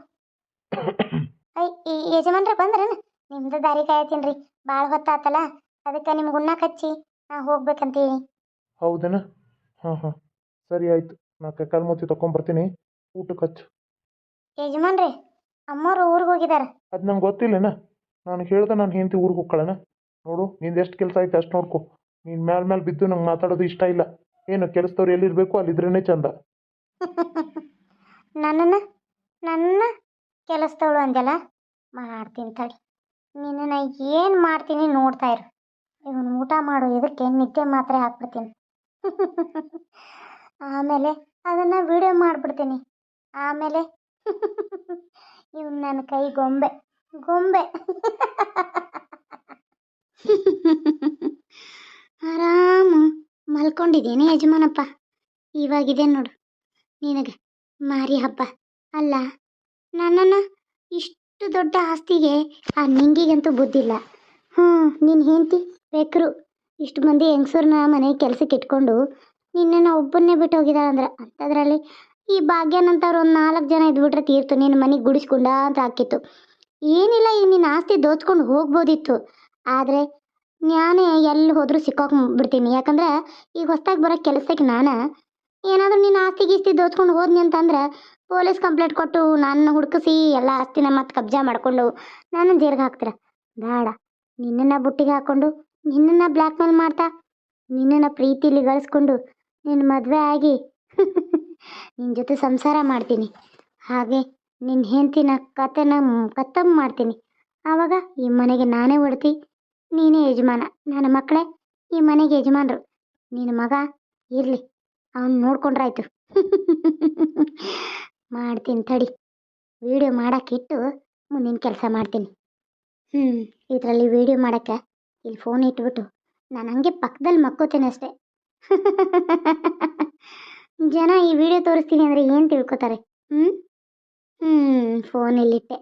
ಈ ಯಜಮಾನ್ರೆ ಬಂದ್ರೇನು? ನಿಮ್ದು ದಾರಿ ಕಾಯತ್ತೀನಿ ರೀ, ಭಾಳ ಹೊತ್ತಾತಲ್ಲ, ಅದಕ್ಕೆ ನಿಮ್ಗೆ ಉಣ್ಣಾಕ ಹಚ್ಚಿ ನಾ ಹೋಗ್ಬೇಕಂತೀವಿ. ಹೌದೇನ? ಹಾಂ ಸರಿ ಆಯಿತು. ನಾ ಕೈಕಾಲು ಮುಚ್ಚಿ ತೊಗೊಂಬರ್ತೀನಿ, ಊಟಕ್ಕೆ ಹಚ್ಚು. ಯಜಮಾನ್ರೆ, ಅಮ್ಮವ್ರು ಊರಿಗೆ ಹೋಗಿದ್ದಾರೆ. ಅದು ನಂಗೆ ಗೊತ್ತಿಲ್ಲನ. ನಾನು ಹೇಳ್ದೆ ನಾನು ಹೆಂಡತಿ ಊರಿಗೆ ಹೋಗ್ಕೊಳ್ಳೋಣ. ನೋಡು, ನಿಂದು ಎಷ್ಟು ಕೆಲಸ ಐತೆ ಅಷ್ಟು ನೋಡ್ಕೊ. ನೀನು ಮೇಲೆ ಬಿದ್ದು ನಂಗೆ ಮಾತಾಡೋದು ಇಷ್ಟ ಇಲ್ಲ. ಏನು ಕೆಲಸದವ್ರು ಎಲ್ಲಿರಬೇಕು ಅಲ್ಲಿದ್ರೇ ಚಂದ. ನನ್ನ ಕೆಲಸದವಳು ಅಂದೆಲ್ಲ, ಮಾಡ್ತೀನಿ ತಡಿ. ನಿನ್ನ ಏನು ಮಾಡ್ತೀನಿ ನೋಡ್ತಾ ಇರು. ಇವನು ಊಟ ಮಾಡೋ ಇದಕ್ಕೆ ನಿದ್ದೆ ಮಾತ್ರೆ ಹಾಕ್ಬಿಡ್ತೀನಿ. ಆಮೇಲೆ ಅದನ್ನು ವಿಡಿಯೋ ಮಾಡಿಬಿಡ್ತೀನಿ. ಆಮೇಲೆ ಇವನು ನನ್ನ ಕೈ ಗೊಂಬೆ. ಆರಾಮು ಮಲ್ಕೊಂಡಿದ್ದೀನಿ ಯಜಮಾನಪ್ಪ. ಇವಾಗಿದೆ ನೋಡು ನಿನಗೆ ಮಾರಿ ಹಬ್ಬ. ಅಲ್ಲ, ನನ್ನನ್ನು ಇಷ್ಟು ದೊಡ್ಡ ಆಸ್ತಿಗೆ ಆ ನಿಂಗಿಗಂತೂ ಬುದ್ಧಿಲ್ಲ. ನಿನ್ನ ಹೆಂಡತಿ ಬೇಕರು ಇಷ್ಟು ಮಂದಿ ಹೆಂಗಸೂರನ್ನ ಮನೆ ಕೆಲಸಕ್ಕೆ ಇಟ್ಕೊಂಡು ನಿನ್ನನ್ನು ಒಬ್ಬನ್ನೇ ಬಿಟ್ಟು ಹೋಗಿದ್ದಾಳಂದ್ರೆ, ಅಂಥದ್ರಲ್ಲಿ ಈ ಭಾಗ್ಯನಂತವ್ರು ಒಂದು 4 ಜನ ಇದ್ಬಿಟ್ರೆ ತೀರ್ತು, ನಿನ್ನ ಮನೆಗೆ ಗುಡಿಸ್ಕೊಂಡ ಅಂತ ಹಾಕಿತ್ತು. ಏನಿಲ್ಲ, ಈಗ ನಿನ್ನ ಆಸ್ತಿ ದೋಚ್ಕೊಂಡು ಹೋಗ್ಬೋದಿತ್ತು. ಆದರೆ ನಾನೇ ಎಲ್ಲಿ ಹೋದರೂ ಸಿಕ್ಕಾಕೊಂಡ್ಬಿಡ್ತೀನಿ. ಯಾಕಂದ್ರೆ ಈಗ ಹೊಸ್ದಾಗಿ ಬರೋ ಕೆಲಸಕ್ಕೆ ನಾನು ಏನಾದರೂ ನಿನ್ನ ಆಸ್ತಿ ಗೀಸ್ತಿ ದೋಚ್ಕೊಂಡು ಹೋದ್ನಿ ಅಂತಂದ್ರೆ ಪೊಲೀಸ್ ಕಂಪ್ಲೇಂಟ್ ಕೊಟ್ಟು ನನ್ನ ಹುಡುಕಿಸಿ ಎಲ್ಲ ಆಸ್ತಿನ ಮತ್ತೆ ಕಬ್ಜಾ ಮಾಡಿಕೊಂಡು ನಾನು ಜೈಲ್ಗೆ ಹಾಕ್ತೀರ. ಬೇಡ, ನಿನ್ನನ್ನು ಬುಟ್ಟಿಗೆ ಹಾಕ್ಕೊಂಡು ನಿನ್ನನ್ನು ಬ್ಲ್ಯಾಕ್ ಮೇಲ್ ಮಾಡ್ತಾ ನಿನ್ನನ್ನು ಪ್ರೀತಿಲಿ ಗಳಿಸ್ಕೊಂಡು ನಿನ್ನ ಮದುವೆ ಆಗಿ ನಿನ್ನ ಜೊತೆ ಸಂಸಾರ ಮಾಡ್ತೀನಿ. ಹಾಗೆ ನಿನ್ನ ಹೆಂಡತಿನ ಕತೆನ ಖತಮ್ ಮಾಡ್ತೀನಿ. ಆವಾಗ ಈ ಮನೆಗೆ ನಾನೇ ಹೊಡ್ತಿ, ನೀನೇ ಯಜಮಾನ. ನನ್ನ ಮಕ್ಕಳೇ ಈ ಮನೆಗೆ ಯಜಮಾನರು. ನಿನ್ನ ಮಗ ಇರಲಿ, ಅವನು ನೋಡ್ಕೊಂಡ್ರಾಯ್ತು. ಮಾಡ್ತೀನಿ ತಡಿ, ವಿಡಿಯೋ ಮಾಡೋಕ್ಕಿಟ್ಟು ಮುಂದಿನ ಕೆಲಸ ಮಾಡ್ತೀನಿ. ಇದರಲ್ಲಿ ವಿಡಿಯೋ ಮಾಡೋಕ್ಕೆ ಇಲ್ಲಿ ಫೋನ್ ಇಟ್ಬಿಟ್ಟು ನಾನು ಹಂಗೆ ಪಕ್ಕದಲ್ಲಿ ಮಕ್ಕೋತೀನಿ ಅಷ್ಟೇ. ಜನ ಈ ವಿಡಿಯೋ ತೋರಿಸ್ತೀನಿ ಅಂದರೆ ಏನು ತಿಳ್ಕೊತಾರೆ? ಫೋನಲ್ಲಿಟ್ಟೆ.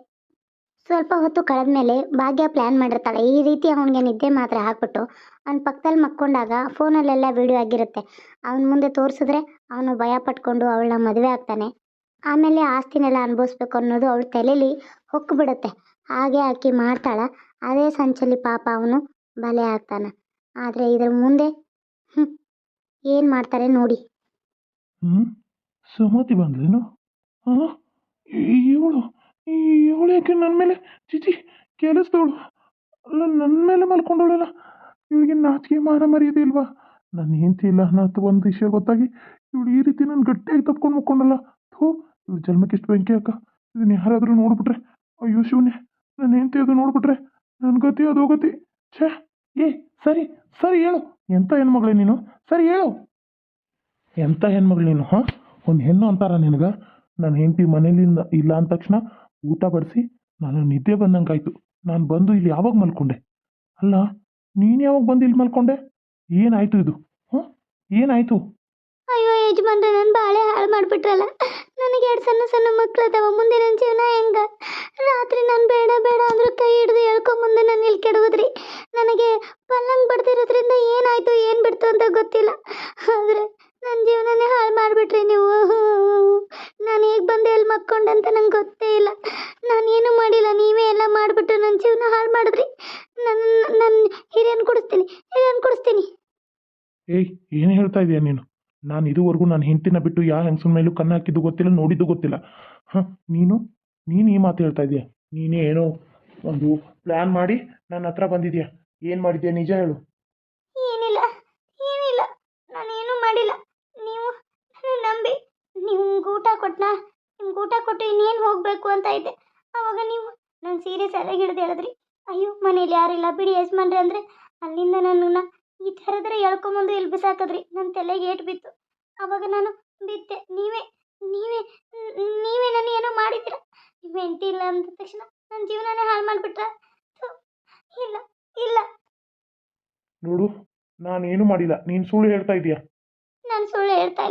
ಸ್ವಲ್ಪ ಹೊತ್ತು ಕಳೆದ ಮೇಲೆ ಭಾಗ್ಯ ಪ್ಲ್ಯಾನ್ ಮಾಡಿರ್ತಾಳೆ ಈ ರೀತಿ ಅವನಿಗೆ ನಿದ್ದೆ ಮಾತ್ರ ಹಾಕ್ಬಿಟ್ಟು ಅವ್ನ ಪಕ್ಕದಲ್ಲಿ ಮಕ್ಕೊಂಡಾಗ ಫೋನಲ್ಲೆಲ್ಲ ವಿಡಿಯೋ ಆಗಿರುತ್ತೆ. ಅವನ ಮುಂದೆ ತೋರಿಸಿದ್ರೆ ಅವನು ಭಯ ಪಟ್ಕೊಂಡು ಅವಳನ್ನ ಮದುವೆ ಆಗ್ತಾನೆ. ಆಮೇಲೆ ಆಸ್ತಿನೆಲ್ಲ ಅನುಭವಿಸ್ಬೇಕು ಅನ್ನೋದು ಅವಳ ತಲೆಯಲ್ಲಿ ಹೊಕ್ಕಿಬಿಡುತ್ತೆ. ಹಾಗೆ ಆಕೆ ಮಾಡ್ತಾಳ. ಅದೇ ಸಂಚಲಿ ಪಾಪ ಅವನು ಬಲೆ ಆಗ್ತಾನೆ. ಆದರೆ ಇದ್ರ ಮುಂದೆ ಏನು ಮಾಡ್ತಾರೆ ನೋಡಿ. ಸುಮತಿ ಬಂದ್ಲೇನು? ಇವಳು ಯಾಕೆ ನನ್ನ ಮೇಲೆ ಚಿಚಿ ಕೆಲಸದವಳು ಅಲ್ಲ, ನನ್ನ ಮೇಲೆ ಮಲ್ಕೊಂಡವಳಲ್ಲ. ಇವಳಿಗೆ ನಾಚಿಕೆ ಮಾನ ಮರ್ಯಾದೆ ಇಲ್ವಾ? ನನ್ನ ಹೆಂಡತಿ ಇಲ್ಲ ಅನ್ನೋದು ಒಂದು ವಿಷಯ ಗೊತ್ತಾಗಿ ಇವಳು ಈ ರೀತಿ ನಾನು ಗಟ್ಟಿಯಾಗಿ ತಪ್ಕೊಂಡು ಮಕ್ಕೊಂಡಲ್ಲ. ಇವಳು ಜನ್ಮಕ್ಕೆ ಇಷ್ಟು ಬೆಂಕಿ ಅಕ್ಕ. ಇದನ್ನ ಯಾರಾದರೂ ನೋಡ್ಬಿಟ್ರೆ, ಅಯ್ಯೋ ಶಿವನೇ, ನನ್ನ ಹೆಂಡತಿ ಅದು ನೋಡ್ಬಿಟ್ರೆ ನನ್ನ ಗತಿ ಅದು ಗತಿ. ಛೇ, ಸರಿ ಸರಿ ಹೇಳು, ಎಂಥ ಹೆಣ್ಮಗಳೇ ನೀನು? ಸರಿ ಹೇಳು, ಎಂಥ ಹೆಣ್ಮಗಳು ನೀನು? ಒಂದು ಹೆಣ್ಣು ಅಂತಾರ ನಿನಗೆ? ನನ್ನ ಹೆಂಡತಿ ಮನೇಲಿಂದ ಇಲ್ಲ ಅಂದ ತಕ್ಷಣ ಊಟ ಬಡಿಸಿ ನಾನು ನಿದ್ದೆ ಬಂದಂಗಾಯ್ತು. ನಾನು ಬಂದು ಇಲ್ಲಿ ಯಾವಾಗ ಮಲ್ಕೊಂಡೆ? ಅಲ್ಲ, ನೀನು ಯಾವಾಗ ಬಂದು ಇಲ್ಲಿ ಮಲ್ಕೊಂಡೆ? ಏನಾಯ್ತು ಇದು? ಏನಾಯ್ತು? ಅಯ್ಯೋ ಯಜಮಾನ್ರೆ ನನ್ನ ಬಾಳೆ ಹಾಳು ಮಾಡಿಬಿಟ್ರಲ್ಲ. ನನಗೆ 2 ಸಣ್ಣ ಸಣ್ಣ ಮಕ್ಕಳದಾವ, ಮುಂದೆ ನನ್ನ ಜೀವನ ಹೆಂಗ? ರಾತ್ರಿ ನಾನು ಬೇಡ ಬೇಡ ಅಂದ್ರು ಕೈ ಹಿಡಿದು ಎಳ್ಕೊಂಬಂದು ನಾನು ಇಲ್ಲಿ ಕೆಡವುದ್ರಿ. ನನಗೆ ಪಲ್ಲಂಗ್ ಬಡ್ದಿರೋದ್ರಿಂದ ಏನಾಯ್ತು ಏನು ಬಿಡ್ತು ಅಂತ ಗೊತ್ತಿಲ್ಲ, ಆದರೆ ನನ್ನ ಜೀವನನೇ ಹಾಳು ಮಾಡಿಬಿಟ್ರಿ ನೀವು. ನಾನು ಹೇಗೆ ಬಂದೆ ಎಲ್ಲಿ ಮಕ್ಕೊಂಡೆ ಅಂತ ನಂಗೆ ಗೊತ್ತೇ ಇಲ್ಲ. ನಾನೇನು ಮಾಡಿಲ್ಲ, ನೀವೇ ಎಲ್ಲ ಮಾಡಿಬಿಟ್ಟು ನನ್ನ ಜೀವನ ಹಾಳು ಮಾಡಿದ್ರಿ. ನನ್ನ ಹಿರಿಯನ್ ಕೊಡಿಸ್ತೀನಿ. ಏಯ್, ಏನು ಹೇಳ್ತಾ ಇದೀಯ ನೀನು? ನಾನು ಇದುವರೆಗೂ ನನ್ನ ಹೆಂಡತಿನ ಬಿಟ್ಟು ಯಾವ ಹೆಂಗಸನ ಮೇಲೂ ಕಣ್ಣು ಹಾಕಿದ್ದು ಗೊತ್ತಿಲ್ಲ, ನೋಡಿದ್ದು ಗೊತ್ತಿಲ್ಲ. ಹಾಂ, ನೀನು ಈ ಮಾತು ಹೇಳ್ತಾ ಇದೀಯ? ನೀನೇ ಏನೋ ಒಂದು ಪ್ಲ್ಯಾನ್ ಮಾಡಿ ನನ್ನ ಹತ್ರ ಬಂದಿದ್ಯಾ. ಏನು ಮಾಡಿದ್ಯಾ ನಿಜ ಹೇಳು. ಏನಿಲ್ಲ, ನಾನೇನು ಮಾಡಿಲ್ಲ. ನೀವು ನನ್ನ ನಂಬಿ ನಿಮ್ಗೆ ಊಟ ಕೊಟ್ಟು ಇನ್ನೇನು ಹೋಗಬೇಕು ಅಂತ ಇದ್ದೆ. ಆವಾಗ ನೀವು ನನ್ನ ಸೀರೆ ಸೆರಗಿ ಹಿಡಿದು ಹೇಳಿದ್ರಿ. ಅಯ್ಯೋ ಮನೇಲಿ ಯಾರಿಲ್ಲ ಬಿಡಿ ಯಜಮಾನ್ರೆ ಅಂದರೆ ಅಲ್ಲಿಂದ ನನ್ನನ್ನು ಈ ಥರದ್ರೆ ಎಳ್ಕೊಂಬಂದು ಇಲ್ಲಿ ಬಿಸಾಕಿದ್ರಿ. ನನ್ನ ತಲೆಗೆ ಏಟು ಬಿತ್ತು. ಆವಾಗ ನಾನು ಬಿದ್ದೆ. ನೀವೇ ನನ್ನ ಏನೋ ಮಾಡಿದ್ದೀರ. ನಿಮ್ಮ ಹೆಂಡತಿ ಇಲ್ಲ ಅಂದ ತಕ್ಷಣ ನನ್ನ ಜೀವನನೇ ಹಾಳು ಮಾಡಿಬಿಟ್ರ? ಇಲ್ಲ, ನೋಡು, ನಾನೇನು ಮಾಡಿಲ್ಲ. ನೀನು ಸುಳ್ಳು ಹೇಳ್ತಾ ಇದೀಯಾ. ನಾನು ಸುಳ್ಳು ಹೇಳ್ತಾ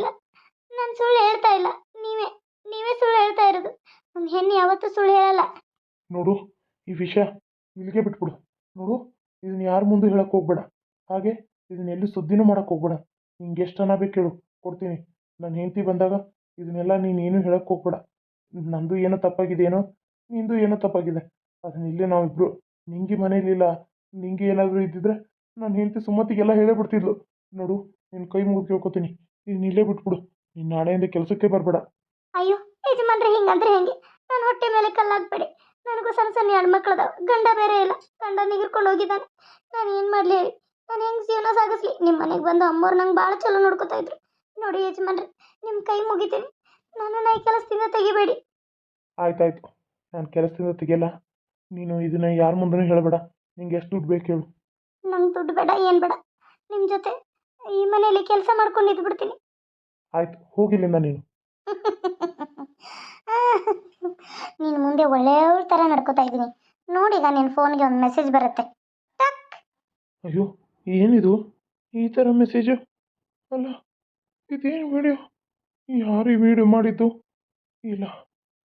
ಇಲ್ಲ. ನೀವೇ ಸುಳ್ಳು ಹೇಳ್ತಾ ಇರೋದು. ಒಂದು ಹೆಣ್ಣು ಯಾವತ್ತೂ ಸುಳ್ಳು ಹೇಳಲ್ಲ. ನೋಡು, ಈ ವಿಷಯ ಇಲ್ಲಿಗೆ ಬಿಟ್ಬಿಡು. ನೋಡು, ಇದನ್ನ ಯಾರ ಮುಂದೆ ಹೇಳಕ್ಕೆ ಹೋಗ್ಬೇಡ. ಹಾಗೆ ಇದನ್ನೆಲ್ಲೂ ಸುದ್ದಿನೂ ಮಾಡಕ್ಕೆ ಹೋಗ್ಬೇಡ. ನಿಂಗೆ ಎಷ್ಟು ಹಣ ಬೇಕು ಹೇಳು, ಕೊಡ್ತೀನಿ. ನನ್ನ ಹೆಂಡತಿ ಬಂದಾಗ ಇದನ್ನೆಲ್ಲ ನೀನೇನು ಹೇಳಕ್ಕೆ ಹೋಗ್ಬೇಡ. ನಂದು ಏನೋ ತಪ್ಪಾಗಿದೆಯೇನೋ, ನಿಂದು ಏನೋ ತಪ್ಪಾಗಿದೆ. ಅದನ್ನ ಇಲ್ಲೇ ನಾವಿಬ್ರು, ನಿಂಗೆ ಮನೇಲಿಲ್ಲ, ನಿಂಗೆ ಏನಾದರೂ ಇದ್ದಿದ್ರೆ ನನ್ನ ಹೆಂಡತಿ ಸುಮತಿಗೆಲ್ಲ ಹೇಳೇ ಬಿಡ್ತಿದ್ಲು. ನೋಡು, ನಿನ್ನ ಕೈ ಮುಗಿದು ಕೇಳ್ಕೊತೀನಿ, ಇದನ್ನ ಇಲ್ಲೇ ಬಿಟ್ಬಿಡು. ನೀನು ನಾಳೆಯಿಂದ ಕೆಲಸಕ್ಕೆ ಬರಬೇಡ. ಅಯ್ಯೋ ಯಜಮಾನ್ರೆ, ಹಿಂಗಂದ್ರೆ ಹೆಂಗೆ? ನನ್ನ ಹೊಟ್ಟೆ ಮೇಲೆ ಕಲ್ಲಾಗಬೇಡಿ. ನನಗೂ ಸಣ್ಣ ಸಣ್ಣ ಹೆಣ್ಮಕ್ಳದಾವ, ಗಂಡ ಬೇರೆ ಇಲ್ಲ. ಗಂಡ ನಿಗಿರ್ಕೊಂಡು ಹೋಗಿದ್ದಾನೆ. ನಾನು ಏನು ಮಾಡಲಿ ಹೇಳಿ? ನಾನು ಹೆಂಗೆ ಜೀವನ ಸಾಗಿಸ್ಲಿ? ನಿಮ್ಮ ಮನೆಗೆ ಬಂದು ಅಮ್ಮವ್ರು ನಂಗೆ ಭಾಳ ಚಲೋ ನೋಡ್ಕೊತಾ ಇದ್ರು. ನೋಡಿ ಯಜಮಾನ್ರೆ, ನಿಮ್ಮ ಕೈ ಮುಗಿತೀನಿ, ನನ್ನನ್ನು ಈ ಕೆಲಸದಿಂದ ತೆಗಿಬೇಡಿ. ಆಯ್ತಾಯ್ತು, ನಾನು ಕೆಲಸದಿಂದ ತೆಗಿಯಲ್ಲ. ನೀನು ಇದನ್ನ ಯಾರ ಮುಂದೂ ಹೇಳಬೇಡ. ನಿಂಗೆ ಎಷ್ಟು ದುಡ್ಡು ಬೇಕು ಹೇಳು. ನಂಗೆ ದುಡ್ಡು ಬೇಡ, ಏನು ಬೇಡ. ನಿಮ್ಮ ಜೊತೆ ಈ ಮನೆಯಲ್ಲಿ ಕೆಲಸ ಮಾಡ್ಕೊಂಡು ಇದ್ಬಿಡ್ತೀನಿ. ಆಯ್ತು, ಹೋಗಿಲ್ಲಿಂದ ನೀನು. ನೀನು ಮುಂದೆ ಒಳ್ಳೆಯವ್ರ ಥರ ನಡ್ಕೋತಾ ಇದ್ದೀನಿ. ನೋಡೀಗ ನಿನ್ನ ಫೋನ್ಗೆ ಒಂದು ಮೆಸೇಜ್ ಬರುತ್ತೆ. ಟಕ್. ಅಯ್ಯೋ, ಏನಿದು ಈ ಥರ ಮೆಸೇಜು? ಅಲ್ಲ, ಇದೇನು ವಿಡಿಯೋ? ಯಾರು ಈ ವಿಡಿಯೋ ಮಾಡಿದ್ದು? ಇಲ್ಲ,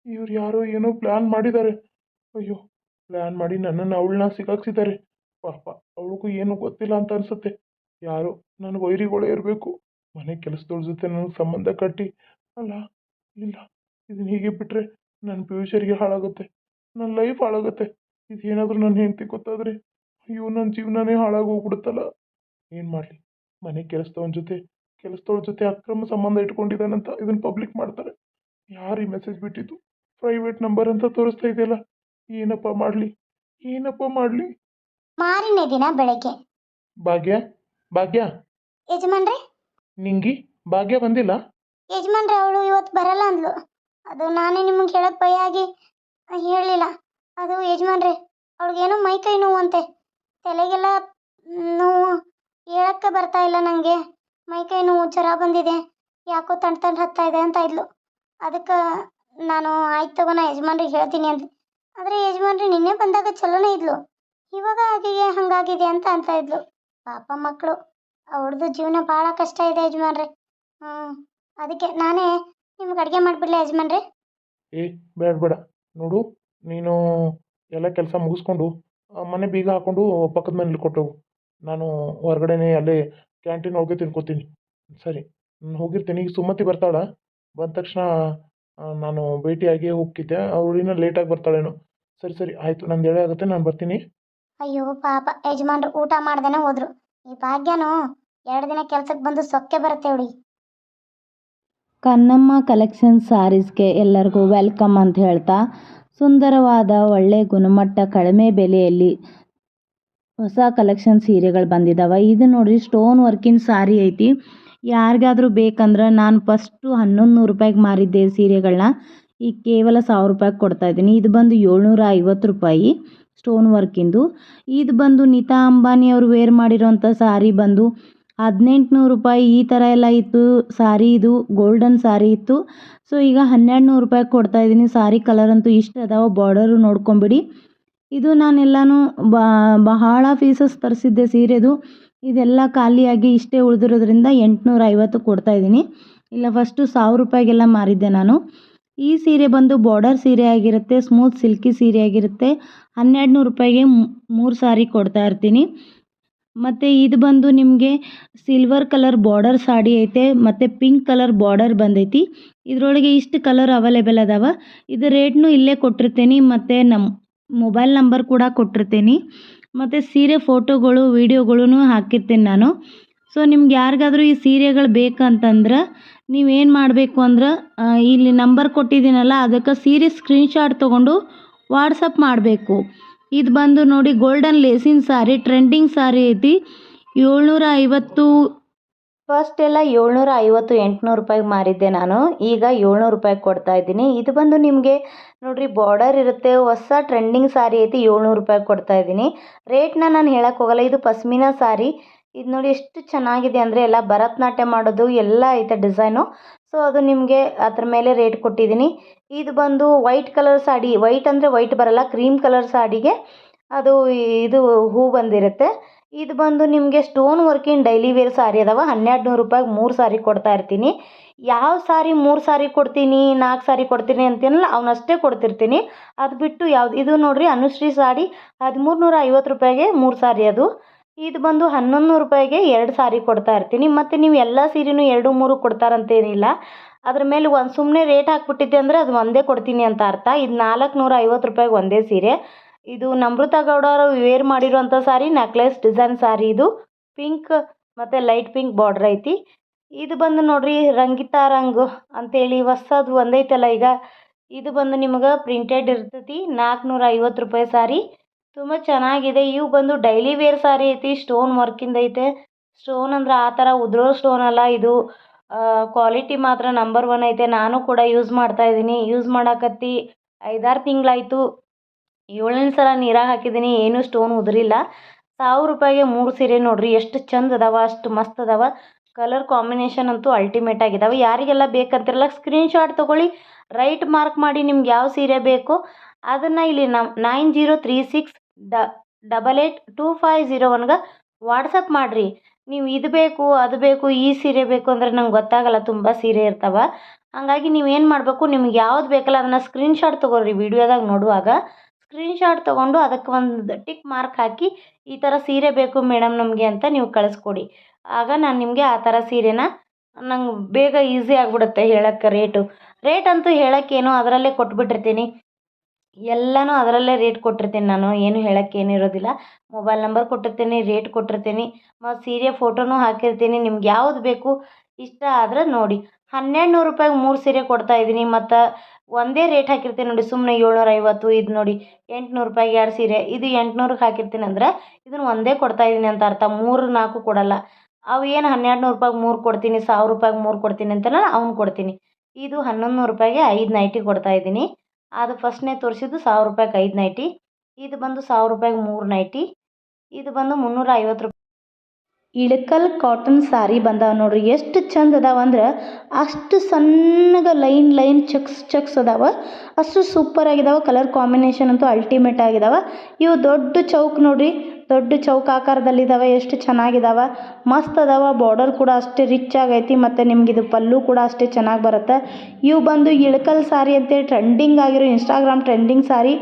ಇವ್ರು ಯಾರೋ ಏನೋ ಪ್ಲ್ಯಾನ್ ಮಾಡಿದ್ದಾರೆ. ಅಯ್ಯೋ, ಪ್ಲ್ಯಾನ್ ಮಾಡಿ ನನ್ನನ್ನು ಅವಳನ್ನ ಸಿಕ್ಕಾಕ್ಸಿದ್ದಾರೆ. ಪಾಪ, ಅವಳಿಗೂ ಏನೂ ಗೊತ್ತಿಲ್ಲ ಅಂತ ಅನಿಸುತ್ತೆ. ಯಾರೋ ನನ್ನ ವೈರಿಗಳೇ ಇರಬೇಕು. ಮನೆ ಕೆಲಸದವ್ರ ಜೊತೆ ನನಗೆ ಸಂಬಂಧ ಕಟ್ಟಿ. ಅಲ್ಲ, ಇಲ್ಲ, ಇದನ್ನ ಹೀಗೆ ಬಿಟ್ಟರೆ ನನ್ನ ಫ್ಯೂಚರ್ಗೆ ಹಾಳಾಗುತ್ತೆ, ನನ್ನ ಲೈಫ್ ಹಾಳಾಗುತ್ತೆ. ಇದೇನಾದರೂ ನನ್ನ ಹೆಂಡತಿ ಗೊತ್ತಾದರೆ ಅಯ್ಯೋ, ನನ್ನ ಜೀವನನೇ ಹಾಳಾಗೋಗ್ಬಿಡುತ್ತಲ್ಲ. ಏನು ಮಾಡಲಿ? ಮನೆ ಕೆಲಸದವ್ರ ಜೊತೆ ಅಕ್ರಮ ಸಂಬಂಧ ಇಟ್ಕೊಂಡಿದ್ದಾನಂತ ಇದನ್ನು ಪಬ್ಲಿಕ್ ಮಾಡ್ತಾರೆ. ಯಾರು ಈ ಮೆಸೇಜ್ ಬಿಟ್ಟಿದ್ದು? ಪ್ರೈವೇಟ್ ನಂಬರ್ ಅಂತ ತೋರಿಸ್ತಾ ಇದೆಯಲ್ಲ. ಏನಪ್ಪ ಮಾಡಲಿ? ಮಾರನೇ ದಿನ ಬೆಳಗ್ಗೆ. ಭಾಗ್ಯ ಯಜಮಾನ್ರೆ, ನಿಂಗಿ ಭಾಗ್ಯ ಬಂದಿಲ್ಲ? ಯಜಮಾನ್ರೆ, ಅವಳು ಇವತ್ತು ಬರಲ್ಲ ಅಂದ್ಲು. ಅದು ನಾನೇ ನಿಮಗೆ ಹೇಳಕ್ಕೆ ಭಯ ಆಗಿ ಹೇಳಲಿಲ್ಲ. ಅದು ಯಜಮಾನ್ರೆ, ಅವಳಿಗೇನೋ ಮೈಕೈ ನೋವು ಅಂತೆ, ತಲೆಗೆಲ್ಲ ನೋವು, ಹೇಳಕ್ಕೆ ಬರ್ತಾ ಇಲ್ಲ ನನಗೆ. ಮೈಕೈ ನೋವು, ಜ್ವರ ಬಂದಿದೆ, ಯಾಕೋ ತಣ್ಣು ಹತ್ತಾ ಇದೆ ಅಂತ ಇದ್ಲು. ಅದಕ್ಕೆ ನಾನು ಆಯ್ತು ತಗೋ, ನಾ ಯಜಮಾನ್ರಿಗೆ ಹೇಳ್ತೀನಿ ಅಂತ. ಆದರೆ ಯಜಮಾನ್ರಿ ನಿನ್ನೆ ಬಂದಾಗ ಚಲೋನೇ ಇದ್ಲು, ಇವಾಗ ಹಾಗೆ ಹಾಗಾಗಿದೆ ಅಂತ ಇದ್ಲು. ಪಾಪ ಮಕ್ಕಳು, ಅವ್ರದ್ದು ಜೀವನ ಭಾಳ ಕಷ್ಟ ಇದೆ ಯಜಮಾನ್ರೆ. ಅದಕ್ಕೆ ನಾನೇ ನಿಮ್ಗೆ ಅಡುಗೆ ಮಾಡಿಬಿಡ್ಲಿ ಯಜಮಾನ್ರೆ? ಬೇಡ. ನೋಡು, ನೀನು ಎಲ್ಲ ಕೆಲಸ ಮುಗಿಸ್ಕೊಂಡು ಮನೆ ಬೀಗ ಹಾಕ್ಕೊಂಡು ಪಕ್ಕದ ಮನೇಲಿ ಕೊಟ್ಟೋಗು. ನಾನು ಹೊರಗಡೆನೇ ಅಲ್ಲೇ ಕ್ಯಾಂಟೀನ್ ಒಳಗೆ ತಿನ್ಕೋತೀನಿ. ಸರಿ, ನಾನು ಹೋಗಿರ್ತೀನಿ. ಈಗ ಸುಮತಿ ಬರ್ತಾಳ, ಬಂದ ತಕ್ಷಣ ನಾನು ಭೇಟಿಯಾಗಿ ಹೋಗ್ತಿದ್ದೆ. ಅವಳಿನ ಲೇಟಾಗಿ ಬರ್ತಾಳೇನೋ. ಸರಿ ಆಯಿತು, ನಂದು ಎಳೆ ಆಗುತ್ತೆ, ನಾನು ಬರ್ತೀನಿ. ಅಯ್ಯೋ ಪಾಪ, ಯಜಮಾನ್ರು ಊಟ ಮಾಡ್ದೇನೆ ಹೋದ್ರು. ಈ ಭಾಗ್ಯನು 2 ದಿನ ಕೆಲ್ಸಕ್ಕೆ ಬಂದು ಸೊಕ್ಕೆ ಬರುತ್ತೆ ಅವಳಿಗೆ. ಕನ್ನಮ್ಮ ಕಲೆಕ್ಷನ್ ಸ್ಯಾರೀಸ್ಗೆ ಎಲ್ಲರಿಗೂ ವೆಲ್ಕಮ್ ಅಂತ ಹೇಳ್ತಾ, ಸುಂದರವಾದ ಒಳ್ಳೆ ಗುಣಮಟ್ಟ ಕಡಿಮೆ ಬೆಲೆಯಲ್ಲಿ ಹೊಸ ಕಲೆಕ್ಷನ್ ಸೀರೆಗಳು ಬಂದಿದ್ದಾವೆ. ಇದು ನೋಡ್ರಿ, ಸ್ಟೋನ್ ವರ್ಕಿನ ಸಾರಿ ಐತಿ. ಯಾರಿಗಾದರೂ ಬೇಕಂದ್ರೆ ನಾನು ಫಸ್ಟು 1100 ರೂಪಾಯಿಗೆ ಮಾರಿದ್ದೆ ಸೀರೆಗಳನ್ನ, ಈಗ ಕೇವಲ 1000 ರೂಪಾಯಿಗೆ ಕೊಡ್ತಾಯಿದ್ದೀನಿ. ಇದು ಬಂದು 750 ರೂಪಾಯಿ ಸ್ಟೋನ್ ವರ್ಕಿಂದು. ಇದು ಬಂದು ನೀತಾ ಅಂಬಾನಿ ಅವರು ವೇರ್ ಮಾಡಿರೋಂಥ ಸಾರಿ ಬಂದು 1800 ರೂಪಾಯಿ. ಈ ಥರ ಎಲ್ಲ ಇತ್ತು ಸಾರಿ. ಇದು ಗೋಲ್ಡನ್ ಸಾರಿ ಇತ್ತು. ಸೊ ಈಗ 1200 ರೂಪಾಯಿಗೆ ಕೊಡ್ತಾಯಿದ್ದೀನಿ. ಸಾರಿ ಕಲರ್ ಅಂತೂ ಇಷ್ಟು ಅದಾವೆ, ಬಾರ್ಡರು ನೋಡ್ಕೊಂಬಿಡಿ. ಇದು ನಾನೆಲ್ಲನೂ ಬಹಳ ಪೀಸಸ್ ತರಿಸಿದ್ದೆ ಸೀರೆದು. ಇದೆಲ್ಲ ಖಾಲಿಯಾಗಿ ಇಷ್ಟೇ ಉಳಿದಿರೋದ್ರಿಂದ 850 ಕೊಡ್ತಾಯಿದ್ದೀನಿ. ಇಲ್ಲ ಫಸ್ಟು 1000 ರೂಪಾಯಿಗೆಲ್ಲ ಮಾರಿದ್ದೆ ನಾನು. ಈ ಸೀರೆ ಬಂದು ಬಾರ್ಡರ್ ಸೀರೆ ಆಗಿರುತ್ತೆ, ಸ್ಮೂತ್ ಸಿಲ್ಕಿ ಸೀರೆ ಆಗಿರುತ್ತೆ. 1200 ರೂಪಾಯಿಗೆ 3 ಸಾರಿ ಕೊಡ್ತಾ ಇರ್ತೀನಿ. ಮತ್ತು ಇದು ಬಂದು ನಿಮಗೆ ಸಿಲ್ವರ್ ಕಲರ್ ಬಾರ್ಡರ್ ಸಾಡಿ ಐತೆ ಮತ್ತು ಪಿಂಕ್ ಕಲರ್ ಬಾರ್ಡರ್ ಬಂದೈತಿ. ಇದರೊಳಗೆ ಇಷ್ಟು ಕಲರ್ ಅವೈಲೇಬಲ್ ಅದಾವ. ಇದು ರೇಟ್ನು ಇಲ್ಲೇ ಕೊಟ್ಟಿರ್ತೀನಿ ಮತ್ತು ನಮ್ಮ ಮೊಬೈಲ್ ನಂಬರ್ ಕೂಡ ಕೊಟ್ಟಿರ್ತೀನಿ ಮತ್ತು ಸೀರೆ ಫೋಟೋಗಳು ವೀಡಿಯೋಗಳೂ ಹಾಕಿರ್ತೀನಿ ನಾನು. ಸೊ ನಿಮ್ಗೆ ಯಾರಿಗಾದ್ರೂ ಈ ಸೀರೆಗಳು ಬೇಕಂತಂದ್ರೆ ನೀವೇನು ಮಾಡಬೇಕು ಅಂದ್ರೆ ಇಲ್ಲಿ ನಂಬರ್ ಕೊಟ್ಟಿದ್ದೀನಲ್ಲ ಅದಕ್ಕೆ ಸೀರೆ ಸ್ಕ್ರೀನ್ಶಾಟ್ ತೊಗೊಂಡು ವಾಟ್ಸಪ್ ಮಾಡಬೇಕು. ಇದು ಬಂದು ನೋಡಿ ಗೋಲ್ಡನ್ ಲೇಸಿನ ಸಾರಿ, ಟ್ರೆಂಡಿಂಗ್ ಸಾರಿ ಐತಿ. 750 ಫಸ್ಟ್ ಎಲ್ಲ 750 800 ರೂಪಾಯಿಗೆ ಮಾರಿದ್ದೆ ನಾನು. ಈಗ 700 ರೂಪಾಯಿಗೆ ಕೊಡ್ತಾ ಇದ್ದೀನಿ. ಇದು ಬಂದು ನಿಮಗೆ ನೋಡಿರಿ ಬಾರ್ಡರ್ ಇರುತ್ತೆ, ಹೊಸ ಟ್ರೆಂಡಿಂಗ್ ಸಾರಿ ಐತಿ. 700 ರೂಪಾಯಿಗೆ ಕೊಡ್ತಾ ಇದ್ದೀನಿ. ರೇಟ್ನ ನಾನು ಹೇಳಕ್ಕೆ ಹೋಗಲ್ಲ. ಇದು ಪಶ್ಮಿನಾ ಸಾರಿ. ಇದು ನೋಡಿ ಎಷ್ಟು ಚೆನ್ನಾಗಿದೆ ಅಂದರೆ ಎಲ್ಲ ಭರತನಾಟ್ಯ ಮಾಡೋದು ಎಲ್ಲ ಐತೆ ಡಿಸೈನು. ಸೊ ಅದು ನಿಮಗೆ ಅದ್ರ ಮೇಲೆ ರೇಟ್ ಕೊಟ್ಟಿದ್ದೀನಿ. ಇದು ಬಂದು ವೈಟ್ ಕಲರ್ ಸಾಡಿ, ವೈಟ್ ಅಂದರೆ ವೈಟ್ ಬರಲ್ಲ, ಕ್ರೀಮ್ ಕಲರ್ ಸಾಡಿಗೆ ಅದು ಇದು ಹೂ ಬಂದಿರುತ್ತೆ. ಇದು ಬಂದು ನಿಮಗೆ ಸ್ಟೋನ್ ವರ್ಕಿನ್ ಡೈಲಿ ವೇರ್ ಸಾರಿ ಅದಾವ. 1200 ರೂಪಾಯಿಗೆ 3 ಸಾರಿ ಕೊಡ್ತಾ ಇರ್ತೀನಿ. ಯಾವ ಸಾರಿ 3 ಸಾರಿ ಕೊಡ್ತೀನಿ 4 ಸಾರಿ ಕೊಡ್ತೀನಿ ಅಂತೀನಲ್ಲ ಅವನಷ್ಟೇ ಕೊಡ್ತಿರ್ತೀನಿ. ಅದು ಬಿಟ್ಟು ಯಾವ್ದು ಇದು ನೋಡಿರಿ ಅನುಶ್ರೀ ಸಾಡಿ 1350 ರೂಪಾಯಿಗೆ 3 ಸಾರಿ ಅದು. ಇದು ಬಂದು 1100 ರೂಪಾಯಿಗೆ 2 ಸಾರಿ ಕೊಡ್ತಾ ಇರ್ತೀನಿ. ಮತ್ತು ನೀವು ಎಲ್ಲ ಸೀರೆನೂ 2 3 ಕೊಡ್ತಾರಂತೇನಿಲ್ಲ. ಅದ್ರ ಮೇಲೆ ಒಂದು ಸುಮ್ಮನೆ ರೇಟ್ ಹಾಕ್ಬಿಟ್ಟಿದ್ದೆ ಅಂದರೆ ಅದು ಒಂದೇ ಕೊಡ್ತೀನಿ ಅಂತ ಅರ್ಥ. ಇದು 450 ರೂಪಾಯಿಗೆ ಒಂದೇ ಸೀರೆ. ಇದು ನಮ್ರತಾ ಗೌಡ ಅವರು ವೇರ್ ಮಾಡಿರುವಂಥ ಸಾರಿ, ನೆಕ್ಲೆಸ್ ಡಿಸೈನ್ ಸಾರಿ. ಇದು ಪಿಂಕ್ ಮತ್ತು ಲೈಟ್ ಪಿಂಕ್ ಬಾರ್ಡ್ರ್ ಐತಿ. ಇದು ಬಂದು ನೋಡಿರಿ ರಂಗಿತಾ ರಂಗು ಅಂತೇಳಿ ಹೊಸದು ಒಂದೈತಲ್ಲ ಈಗ, ಇದು ಬಂದು ನಿಮಗೆ ಪ್ರಿಂಟೆಡ್ ಇರ್ತೈತಿ. 450 ರೂಪಾಯಿ ಸಾರಿ. ತುಂಬ ಚೆನ್ನಾಗಿದೆ. ಇವು ಬಂದು ಡೈಲಿ ವೇರ್ ಸಾರಿ ಐತಿ. ಸ್ಟೋನ್ ವರ್ಕಿಂದ ಐತೆ. ಸ್ಟೋನ್ ಅಂದ್ರೆ ಆ ಥರ ಉದುರೋ ಸ್ಟೋನ್ ಅಲ್ಲ, ಇದು ಕ್ವಾಲಿಟಿ ಮಾತ್ರ ನಂಬರ್ 1 ಐತೆ. ನಾನು ಕೂಡ ಯೂಸ್ ಮಾಡ್ತಾ ಇದ್ದೀನಿ. ಯೂಸ್ ಮಾಡಕತ್ತಿ 5-6 ತಿಂಗಳಾಯಿತು. 7ನೇ ಸಲ ನೀರಾಗ ಹಾಕಿದ್ದೀನಿ, ಏನೂ ಸ್ಟೋನ್ ಉದುರಿಲ್ಲ. 1000 ರೂಪಾಯಿಗೆ 3 ಸೀರೆ ನೋಡಿರಿ ಎಷ್ಟು ಚಂದ ಅದಾವ, ಅಷ್ಟು ಮಸ್ತ್ ಅದಾವ. ಕಲರ್ ಕಾಂಬಿನೇಷನ್ ಅಂತೂ ಅಲ್ಟಿಮೇಟ್ ಆಗಿದಾವೆ. ಯಾರಿಗೆಲ್ಲ ಬೇಕಂತಿರಲ್ಲ ಸ್ಕ್ರೀನ್ಶಾಟ್ ತೊಗೊಳ್ಳಿ, ರೈಟ್ ಮಾರ್ಕ್ ಮಾಡಿ ನಿಮ್ಗೆ ಯಾವ ಸೀರೆ ಬೇಕು ಅದನ್ನು ಇಲ್ಲಿ 9036882501ಗೆ ವಾಟ್ಸಪ್ ಮಾಡಿರಿ. ನೀವು ಇದು ಬೇಕು ಅದು ಬೇಕು ಈ ಸೀರೆ ಬೇಕು ಅಂದರೆ ನಂಗೆ ಗೊತ್ತಾಗಲ್ಲ, ತುಂಬ ಸೀರೆ ಇರ್ತಾವೆ. ಹಾಗಾಗಿ ನೀವೇನು ಮಾಡಬೇಕು, ನಿಮ್ಗೆ ಯಾವ್ದು ಬೇಕಲ್ಲ ಅದನ್ನು ಸ್ಕ್ರೀನ್ಶಾಟ್ ತೊಗೊಳ್ರಿ. ವೀಡಿಯೋದಾಗ ನೋಡುವಾಗ ಸ್ಕ್ರೀನ್ಶಾಟ್ ತೊಗೊಂಡು ಅದಕ್ಕೆ ಒಂದು ಟಿಕ್ ಮಾರ್ಕ್ ಹಾಕಿ ಈ ಥರ ಸೀರೆ ಬೇಕು ಮೇಡಮ್ ನಮಗೆ ಅಂತ ನೀವು ಕಳಿಸ್ಕೊಡಿ. ಆಗ ನಾನು ನಿಮಗೆ ಆ ಥರ ಸೀರೆನ ನಂಗೆ ಬೇಗ ಈಸಿ ಆಗಿಬಿಡುತ್ತೆ ಹೇಳೋಕ್ಕೆ. ರೇಟ್ ಅಂತೂ ಹೇಳೋಕ್ಕೇನು ಅದರಲ್ಲೇ ಕೊಟ್ಬಿಟ್ಟಿರ್ತೀನಿ. ಎಲ್ಲನೂ ಅದರಲ್ಲೇ ರೇಟ್ ಕೊಟ್ಟಿರ್ತೀನಿ ನಾನು, ಏನು ಹೇಳೋಕ್ಕೇನಿರೋದಿಲ್ಲ. ಮೊಬೈಲ್ ನಂಬರ್ ಕೊಟ್ಟಿರ್ತೀನಿ, ರೇಟ್ ಕೊಟ್ಟಿರ್ತೀನಿ ಮತ್ತು ಸೀರೆ ಫೋಟೋನೂ ಹಾಕಿರ್ತೀನಿ. ನಿಮ್ಗೆ ಯಾವ್ದು ಬೇಕು ಇಷ್ಟ ಆದರೆ ನೋಡಿ. 1200 ರೂಪಾಯಿಗೆ 3 ಸೀರೆ ಕೊಡ್ತಾ ಇದ್ದೀನಿ. ಮತ್ತು ಒಂದೇ ರೇಟ್ ಹಾಕಿರ್ತೀನಿ ನೋಡಿ, ಸುಮ್ಮನೆ 750. ಇದು ನೋಡಿ 800 ರೂಪಾಯಿಗೆ 2 ಸೀರೆ. ಇದು 800ಕ್ಕೆ ಹಾಕಿರ್ತೀನಿ ಅಂದರೆ ಇದನ್ನು ಒಂದೇ ಕೊಡ್ತಾ ಇದ್ದೀನಿ ಅಂತ ಅರ್ಥ. 3 4 ಕೊಡಲ್ಲ. ಅವು ಏನು 1200 ರೂಪಾಯಿಗೆ 3 ಕೊಡ್ತೀನಿ, 1000 ರೂಪಾಯಿಗೆ 3 ಕೊಡ್ತೀನಿ ಅಂತಾರಲ್ಲ ಅವ್ನು ಕೊಡ್ತೀನಿ. ಇದು 1100 ರೂಪಾಯಿಗೆ 5 ನೈಟಿ ಕೊಡ್ತಾ ಇದ್ದೀನಿ. ಅದು ಫಸ್ಟ್ನೇ ತೋರಿಸಿದ್ದು 1000 ರೂಪಾಯಿಗೆ 5 ನೈಟಿ. ಇದು ಬಂದು 1000 ರೂಪಾಯಿಗೆ 3 ನೈಟಿ. ಇದು ಬಂದು 350 ರೂಪಾಯಿ. ಇಳಕಲ್ ಕಾಟನ್ ಸಾರಿ ಬಂದಾವ ನೋಡ್ರಿ, ಎಷ್ಟು ಚಂದ ಅದಾವ ಅಂದ್ರೆ ಅಷ್ಟು ಸಣ್ಣಗೆ ಲೈನ್ ಚೆಕ್ಸ್ ಅದಾವ. ಅಷ್ಟು ಸೂಪರ್ ಆಗಿದಾವೆ. ಕಲರ್ ಕಾಂಬಿನೇಷನ್ ಅಂತೂ ಅಲ್ಟಿಮೇಟ್ ಆಗಿದಾವೆ. ಇವು ದೊಡ್ಡ ಚೌಕ್ ನೋಡ್ರಿ, ದೊಡ್ಡ ಚೌಕ ಆಕಾರದಲ್ಲಿದ್ದಾವೆ. ಎಷ್ಟು ಚೆನ್ನಾಗಿದ್ದಾವೆ, ಮಸ್ತ್ ಅದಾವ. ಬಾರ್ಡರ್ ಕೂಡ ಅಷ್ಟೇ ರಿಚ್ ಆಗೈತಿ ಮತ್ತು ನಿಮಗಿದು ಪಲ್ಲು ಕೂಡ ಅಷ್ಟೇ ಚೆನ್ನಾಗಿ ಬರುತ್ತೆ. ಇವು ಬಂದು ಇಳಕಲ್ ಸಾರಿ ಅಂತೇಳಿ ಟ್ರೆಂಡಿಂಗ್ ಆಗಿರೋ ಇನ್ಸ್ಟಾಗ್ರಾಮ್ ಟ್ರೆಂಡಿಂಗ್ ಸಾರಿ.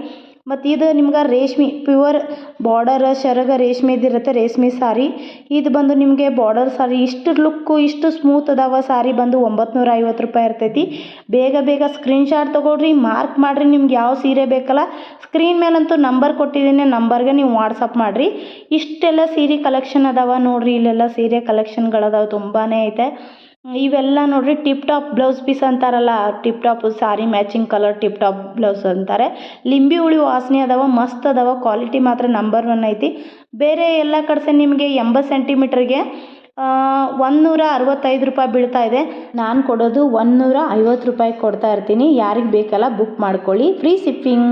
ಮತ್ತು ಇದು ನಿಮ್ಗೆ ರೇಷ್ಮೆ ಪ್ಯೂವರ್ ಬಾರ್ಡರ್ ಸೆರಗ ರೇಷ್ಮೆದಿರುತ್ತೆ, ರೇಷ್ಮೆ ಸಾರಿ. ಇದು ಬಂದು ನಿಮಗೆ ಬಾರ್ಡರ್ ಸಾರಿ. ಇಷ್ಟು ಲುಕ್ಕು ಇಷ್ಟು ಸ್ಮೂತ್ ಅದಾವ. ಸಾರಿ ಬಂದು 950 ರೂಪಾಯಿ ಇರ್ತೈತಿ. ಬೇಗ ಸ್ಕ್ರೀನ್ಶಾಟ್ ತೊಗೊಳ್ರಿ, ಮಾರ್ಕ್ ಮಾಡಿರಿ. ನಿಮ್ಗೆ ಯಾವ ಸೀರೆ ಬೇಕಲ್ಲ ಸ್ಕ್ರೀನ್ ಮೇಲಂತೂ ನಂಬರ್ ಕೊಟ್ಟಿದ್ದೀನಿ, ನಂಬರ್ಗೆ ನೀವು ವಾಟ್ಸಪ್ ಮಾಡಿರಿ. ಇಷ್ಟೆಲ್ಲ ಸೀರೆ ಕಲೆಕ್ಷನ್ ಅದಾವ ನೋಡಿರಿ. ಇಲ್ಲೆಲ್ಲ ಸೀರೆ ಕಲೆಕ್ಷನ್ಗಳದಾವೆ ತುಂಬಾ ಐತೆ. ಇವೆಲ್ಲ ನೋಡಿರಿ ಟಿಪ್ ಟಾಪ್ ಬ್ಲೌಸ್ ಪೀಸ್ ಅಂತಾರಲ್ಲ, tip top sari matching colour tip top blouse ಅಂತಾರೆ. ಲಿಂಬಿ ಹುಳಿ ವಾಸನೆ ಅದಾವ, ಮಸ್ತ್ ಅದಾವ. ಕ್ವಾಲಿಟಿ ಮಾತ್ರ ನಂಬರ್ 1 ಐತಿ. ಬೇರೆ ಎಲ್ಲ ಕಡೆ ನಿಮಗೆ 80 ಸೆಂಟಿಮೀಟ್ರಿಗೆ 165 ರೂಪಾಯಿ ಬೀಳ್ತಾ ಇದೆ. ನಾನು ಕೊಡೋದು 150 ರೂಪಾಯಿ ಕೊಡ್ತಾ ಇರ್ತೀನಿ. ಯಾರಿಗೆ ಬೇಕಲ್ಲ ಬುಕ್ ಮಾಡ್ಕೊಳ್ಳಿ, ಫ್ರೀ ಶಿಪ್ಪಿಂಗ್.